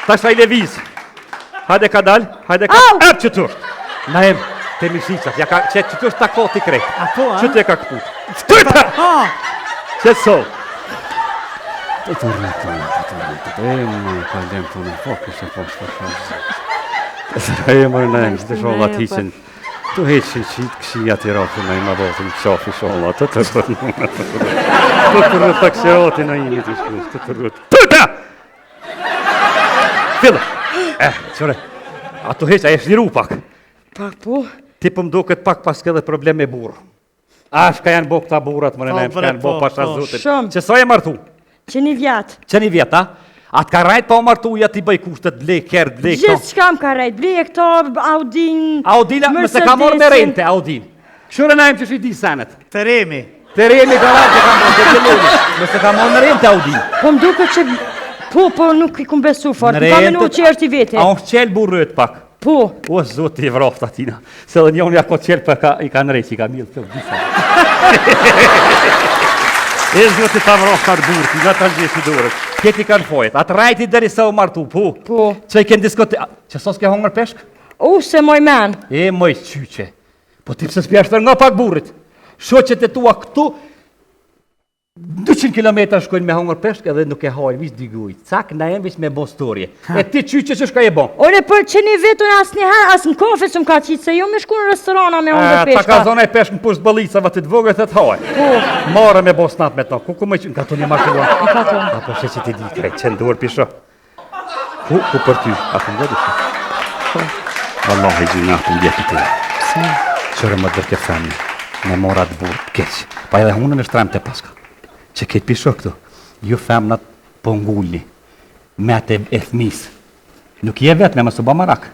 Tash ta i leviz. Hajde ka dal, ep që tërë. Najmë, te mishicat, ja ka, që tërë ta koti krejt. A po, a? Që të e ka këput. Tëta! Që të sol. Të rrët, e më kalem të në fokus e e më nëjmë, të sholla t'hisën. Tu heqin qitë këshia t'i ratë në i ma vozën qafi sholla, të rrët në të rrët të këshirati në imi t'i shkus, të rrët. Tëta! Fillë! Qore, a tu heq, a e shliru pak? Pak po. Ti për mdo këtë pak pas këtë problem me burë. A shka janë bo këta burat, më nëjmë, shka janë bo pasha zotin. Shumë. Që sa e martu? Që një vjatë. Që një vjetë, a? A të ka rajt pa o martu, ja ti bëj kushtet, blej, kërë, blej, këto. Gjithë që kam ka rejt, blej e këto, Audin, Audina, mëse ka morë me rente, Audin. Shure najmë që shi di senet. Teremi. Teremi ka rajt që ka morë, të gjelloni. Mëse ka morë me rente, Audin. Po më duke që, po nuk i kum besu fort, më ka menu që është i vete. A është qelë burët pak? Po. O, zotë i vroftë atina. Se dhe njën ja ko qelë për i ka nërejt që i ka milë të disa. E zotë ta vroftë atë burët, nga të gjithë i dorët. Kjeti kanë fojët, atë rajti dheri sa u martu, po? Po. Që i kënë diskote... Që sos ke hongër peshk? Se moj men. E, moj qyqe. Po ti pëse s'pjeshtër nga pak burit. Shoqet e tua këtu, 200 km shkojnë me hongër peshk edhe nuk e hajnë, vish digujt. Cak, na jem vish me bo storje. E ti qyqe që shka e bo? Ore, për që një vetën asë një herë, asë në kafe së më ka qitë, se jo me shku në restorana me hongër peshka. Ta ka zona e peshk në pusht bëllicave të të vogët e të hajnë. Po. Marë me bo snat me ta. Ku me që... Ka të një markëllon? Ka të. Apo shë që ti di krejt, që ndurë pisho. Ku për ty? A të nga Wallahi gjinat të ndjetë të qërë më dërke femni, me morat burë të keqë. Pa edhe hunën e shtrem të paska. Që këtë pisho këtu, ju femnat po ngullni, me atë e fmisë. Nuk je vetë me mësë ba marak.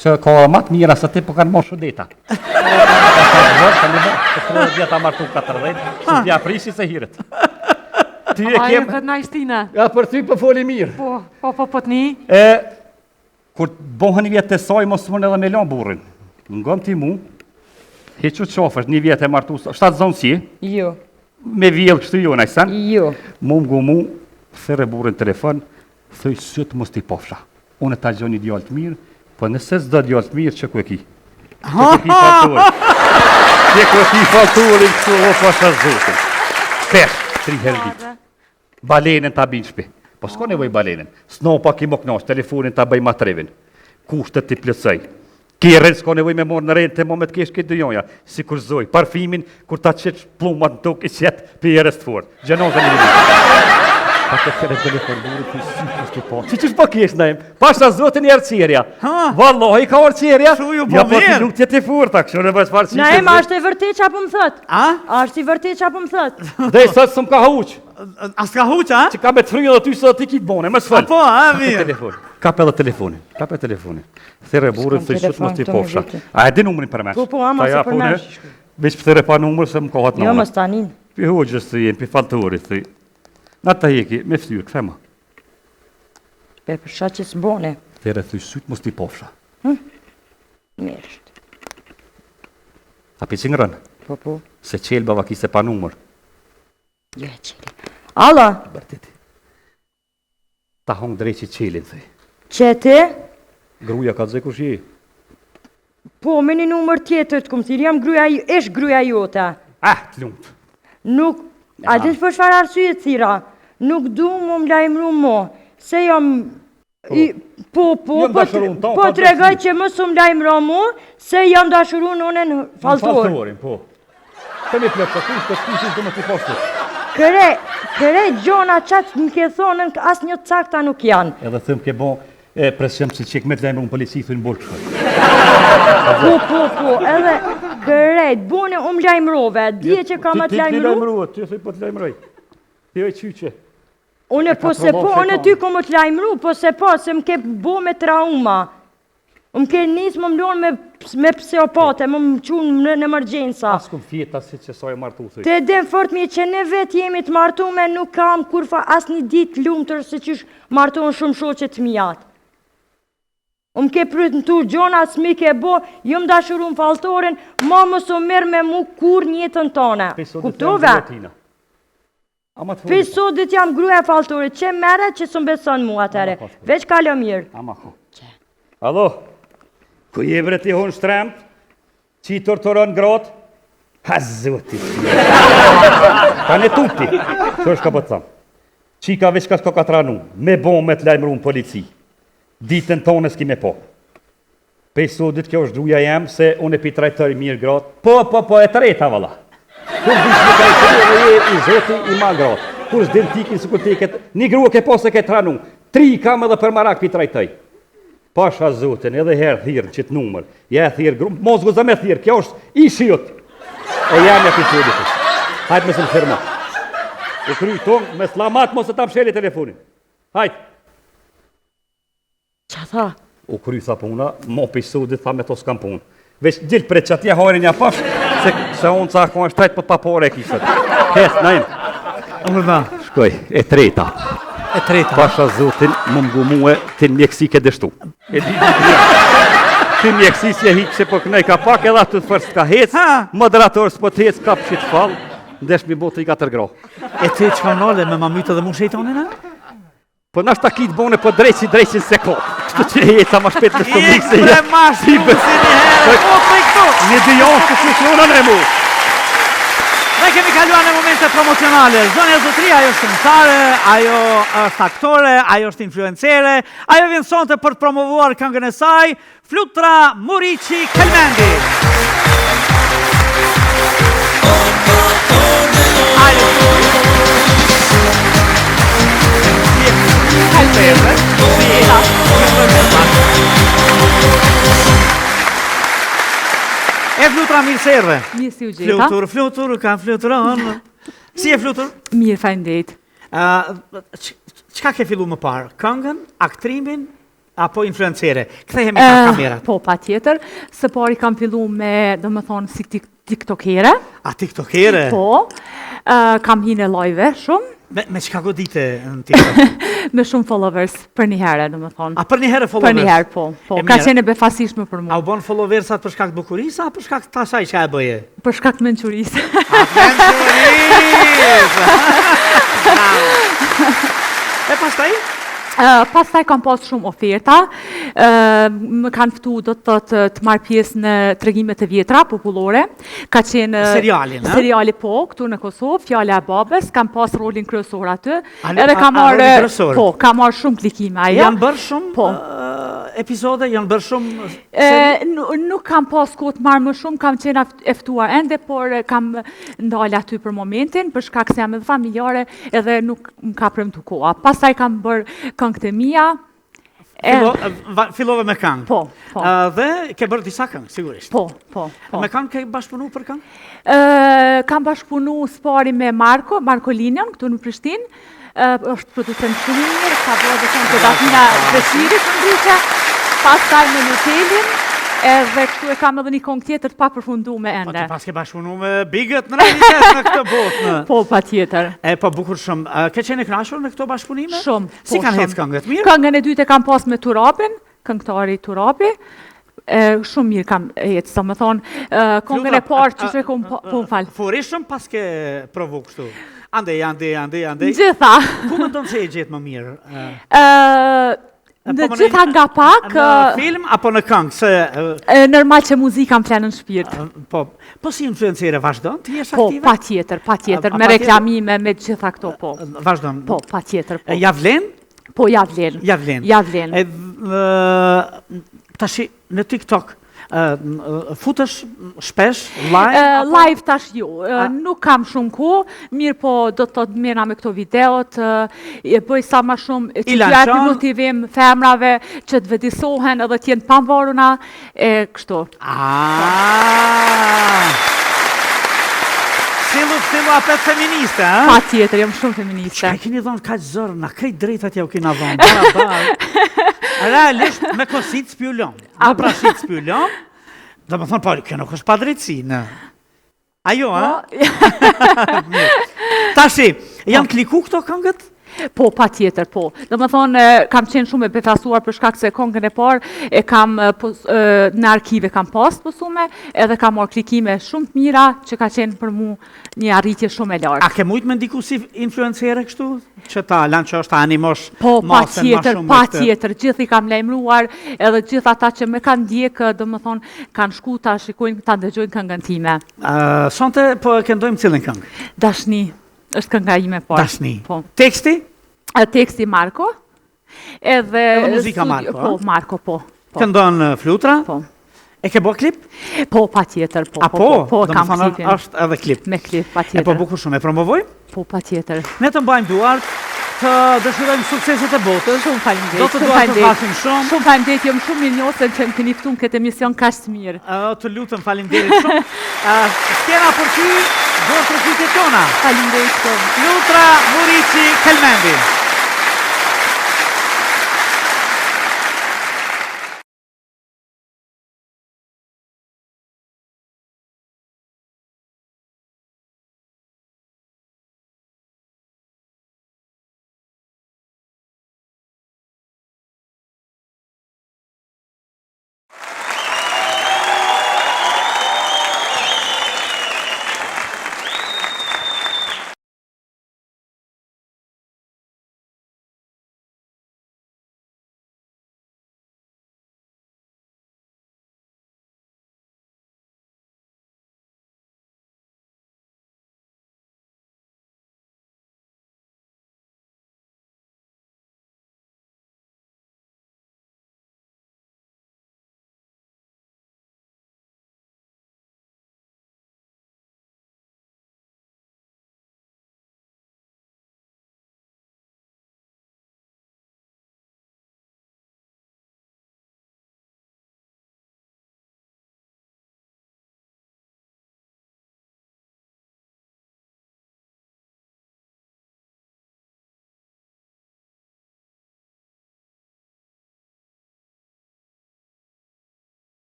Që ka matë mira sa ti po kanë moshë deta. Të djeta martu 40, që t'ja prishi se hiret. Ty e Aje këtë najstina. Ja, për ty po foli mirë. Po të një. Kur bohën një vjetë të saj, mos më edhe me lan burin. Ngëm ti mu, hequ qofësht, një vjetë e martu, 7 zonë si? Jo. Me vjellë kështu jo, najsen? Jo. Mu më mu, thërë burin telefon, thëj sëtë mos t'i pofsha. Unë e ta gjoni djallë të mirë, po nëse s'do djallë të mirë, që ku e ki? Që ku e ki falturin? Që ku e ki falturin, kështu o pasha zotin? Pesh, 3 herë ditë. Balenën ta binë shpi. Po s'ko nevoj balenën. Snopa ki më knash, telefonin ta bëj matrevin. Kushtet t'i plëtsej. Kjerën s'ko nevoj me morë në rejnë të moment kesh këtë dëjonja. Si kur zoj, parfimin, kur ta qetë plumat në tuk, i qetë për jerës të fort. Gjenozën një një. Pa të kërë telefon burit, për si kështë të po. Që qështë po kesh në im? Pasha zotin i arqerja. Wallahi ka arqerja. Ja po t'i nuk tjetë i furta, kështë në bëjtë parë që. Na ema, është e vërtet që apo më thët? Është i vërtet që apo më thët? Dhe i sëtë së më ka huq. As ka huq, a? Që ka me të frynë dhe ty së ti kitë bone, më s'fëll. Apo, mirë. Kap edhe telefonin. Thire burin, thëj sëtë mos t'i pofsha. A e di numërin për mesh? Po, ama se për mesh. Veç për thire pa numër se më kohat Jo, më stanin. Pi hoqës të jenë, pi falturit të jenë. Në të heki, me ftyrë, këthema. Pe për shaq që s'bone. Thire thëj sëtë mos t'i pofsha. Mirësht. A pi që ngrën? Po. Se qelë bava kise pa numër. Je qeli. Alla? Bërtiti. Ta hongë drejqi qelin, thëj. Që ti? Gruja ka të zë kush je? Po, me një numër tjetër të këmë thirë, jam gruja jote. Të lumë. Nuk, a dinë për shfar arsye të thira, nuk du më lajmëru mo, se jam, po të regaj që më së më lajmëru mo, se jam dashuru në në faltor. Faltorin, po. Të një plëpë, të kushtë të më të postë. Kërë gjona qatë më ke thonën, asë një cakta nuk janë. Edhe thëmë ke bo, presjem që qek me të lajmëru në polici, thënë borë kështë. Po, edhe kërejt, bune më lajmërove, dje që ka më të lajmëru. Ti lajmërove, ty thëj po të lajmëroj. Ti oj qyqe. Une po se po, une ty ko më të lajmëru, po se po, se më ke bo me trauma. Më ke njësë më mlonë me pseopate, më qunë në emergjensa. As këm fjeta si që sa e martu thëj. Te dem fort mi që ne vetë jemi të martu me nuk kam kurfa as një ditë lumëtër se qysh martu në shumë shoqe të mijatë. Më ke prytë në tur gjona, s'mi ke bo, ju më dashuru në faltorin, ma më së merë me mu kur njëtën tone. Kuptove? Pisodit jam gruja faltorit, që mere që së mbeson mu atere. Veç kalo mirë. Alo, ku je vre ti honë shtremt, që i torturon gratë, ha zotit. Ta në tupti, që është ka po të thamë. Qika veç ka s'ka katranu, me bom me të lajmëru në polici. Ditën tonë s'ki me po. Pesodit kjo është gruja jem, se unë e pi trajtëri mirë gratë. Po, e treta vala. Kur dish me trajtëri dhe je i zoti i ma gratë. Kur s'din tikin së kur tiket, një grua ke po se ke tranu. 3 kam edhe për marak pi trajtëj. Pasha zotin, edhe herë thirë që të numër. Ja thirë grumë, mos guza me thirë, kjo është i shiot. E jam e pesodit. Hajtë me së më firma. E kry tonë, me slamat mos e ta msheli telefonin. Hajtë. Qa tha? U kry tha puna, mo pisodit tha me to s'kam punë. Vesh gjilë për e që atje harin një pash, se unë ca ka është tajtë për papore e kisët. Hes, najmë. Shkoj, e treta. Pasha zotin, më mgu muë, të mjekësi ke dështu. Të mjekësi si e hikë se po kënej ka pak edhe atë të fërst ka hecë, moderator s'po të hecë, ka pëshit falë, ndesh mi botë i ka tërgro. E të që fa nële me mamytë dhe mu shejtonin, a? Po nash ta kitë bone po drejqin se ko. Kështu që e jeca ma shpet në stomik se je. Si një herë, po të i këtu. Një dijon që që shonën e mu. Ne kemi kaluar në momente promocionale. Zonja Zotria, ajo është këngëtare, ajo është aktore, ajo është influencere, ajo vjen sonte për të promovuar këngën e saj, Flutra Muriqi Kelmendi. Ajo flutura mirë se erdhe? Mirë si u gjeta. Flutur, ka fluturon. Si e flutur? Mirë, faleminderit. Çka ke fillu më parë? Këngën, aktrimin, apo influencere? Kthehemi ka kamerat. Po, patjetër. Së pari kam fillu me, domethënë, si tiktokere. A tiktokere? Po. Kam hinë live shumë. Me çka godite në TikTok? Me shumë followers, për një herë, domethënë. A për një herë followers? Për një herë, po. Ka qenë befasishme për mua. A u bën followersat për shkak të bukurisë apo për shkak të asaj që e bëje? Për shkak të mençurisë. E pastaj? Pastaj kam pas shumë oferta, më kanë ftu do të thotë të marr pjesë në tregimet e vjetra popullore. Ka qenë seriali po, këtu në Kosovë, Fjala e babës, kam pas rolin kryesor aty. Edhe kam marrë kam marrë shumë klikime ajo. Janë bërë shumë epizode, janë bërë shumë nuk kam pas kohë të marr më shumë, kam qenë e ftuar ende, por kam ndalë aty për momentin, për shkak se jam edhe familjare, edhe nuk më ka premtu koha. Pastaj kam bërë këngët e mia. Fillove me këngë. Po. Dhe ke bërë disa këngë, sigurisht. Po. Me këngë ke bashkëpunu për këngë? Kam bashkëpunu spari me Marko Linjon, këtu në Prishtinë. Është producent shumë i mirë, ka bërë dhe këngë të Datina Beshirit në ndryshe. Pastaj me Nutelin. Edhe kështu e kam edhe një këngë tjetër të papërfunduar ende. Po ti pas ke bashkëpunu me bigët në realitet në këtë botë. Po, patjetër. Po bukur shumë. Ke qenë kënaqur në këto bashkëpunime? Shumë. Si kanë ecë këngët? Mirë? Këngën e dytë kam pas me Turapin, këngëtari Turapi. Shumë mirë kam ecë, domethënë këngën e parë që e kam po fal. Furishëm pas ke provu kështu. Andej. Gjitha. Ku mendon se e gjet më mirë? Në gjitha nga pak... Në film apo në këngë? Normal që muzika më flenë në shpirt. Po si influencere vazhdon? Ti jesh aktive? Po, patjetër. Me reklamime, me gjitha këto, po. Vazhdon? Po, patjetër. Javlen? Po, javlen. Tashi në TikTok, futesh shpesh, live? Live tash ju, nuk kam shumë ku, mirë po do të thotë mira me këto videot, bëj sa ma shumë që t'ju jap motivim femrave që të vëdisohen edhe t'jenë pavaruna, kështu. Fillu apet feministe, a? Pa tjetër, jam shumë feministe. Që keni dhonë kaq zërë, na krejt drejtat ja u kena dhonë, realisht me kosit spjullon, me prashit spjullon, do më thonë, po, kjo nuk është pa drejtësi, në. Ajo, a? Tashi, janë kliku këto këngët? Po, pa tjetër, po. Do më thonë, kam qenë shumë e befasuar për shkak se këngën e parë, e kam në arkive kam posume, edhe kam marrë klikime shumë të mira, që ka qenë për mu një arritje shumë e lartë. A ke mujtë me ndiku si influencere kështu? Që ta lanqosh, ta animosh masën ma shumë? Po, pa tjetër, gjithë i kam lajmëruar, edhe gjithë ata që me kanë ndjekë, do më thonë, kanë shku ta shikojnë, ta ndëgjojnë këngën time. Sonte, po e këndojmë cilin këngë? Dashni. Është kënga ime parë. Dashni. Teksti? Teksti Marko. Edhe muzika Marko? Po, Marko, po. Këndon flutra? Po. E ke bo klip? Po, pa tjetër, po. Po, kam klipin. Është edhe klip? Me klip, pa tjetër. E po bukur shumë, e promovoj? Po, pa tjetër. Ne të mbajmë duart, të dëshirojmë sukseset e botës. Shumë falimderit. Do të duart të fasim shumë. Shumë falimderit, jam shumë mirënjohëse që më keni ftuar në këtë emision kaq të mirë. Të lutem, falimderit shumë. Skena për ty, do të rëfitje tona. Falimderit shumë. Flutra Muriqi Kelmendi.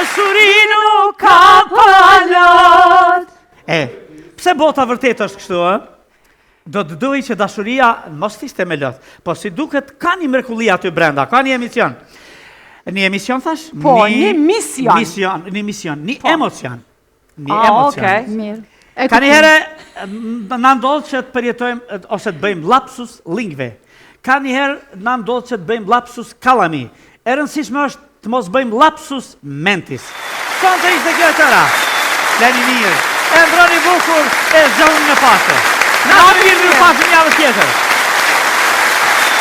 dashuri nuk ka palot. Pse bota vërtet është kështu, Do të duaj që dashuria mos ishte me lot, po si duket ka një mrekulli aty brenda, ka një emision. Një emision thash? Po, një mision. Një emocion. Një emocion. Okej, mirë. Ka një herë na ndodh që të përjetojmë ose të bëjmë lapsus lingve. Ka një herë na ndodh që të bëjmë lapsus kalami. E rëndësishme është të mos bëjmë lapsus mentis. Sonte ishte kjo e tëra. Leni mirë. E ndroni bukur e zgjoni në pasë. Na mirë në pasë një javë tjetër.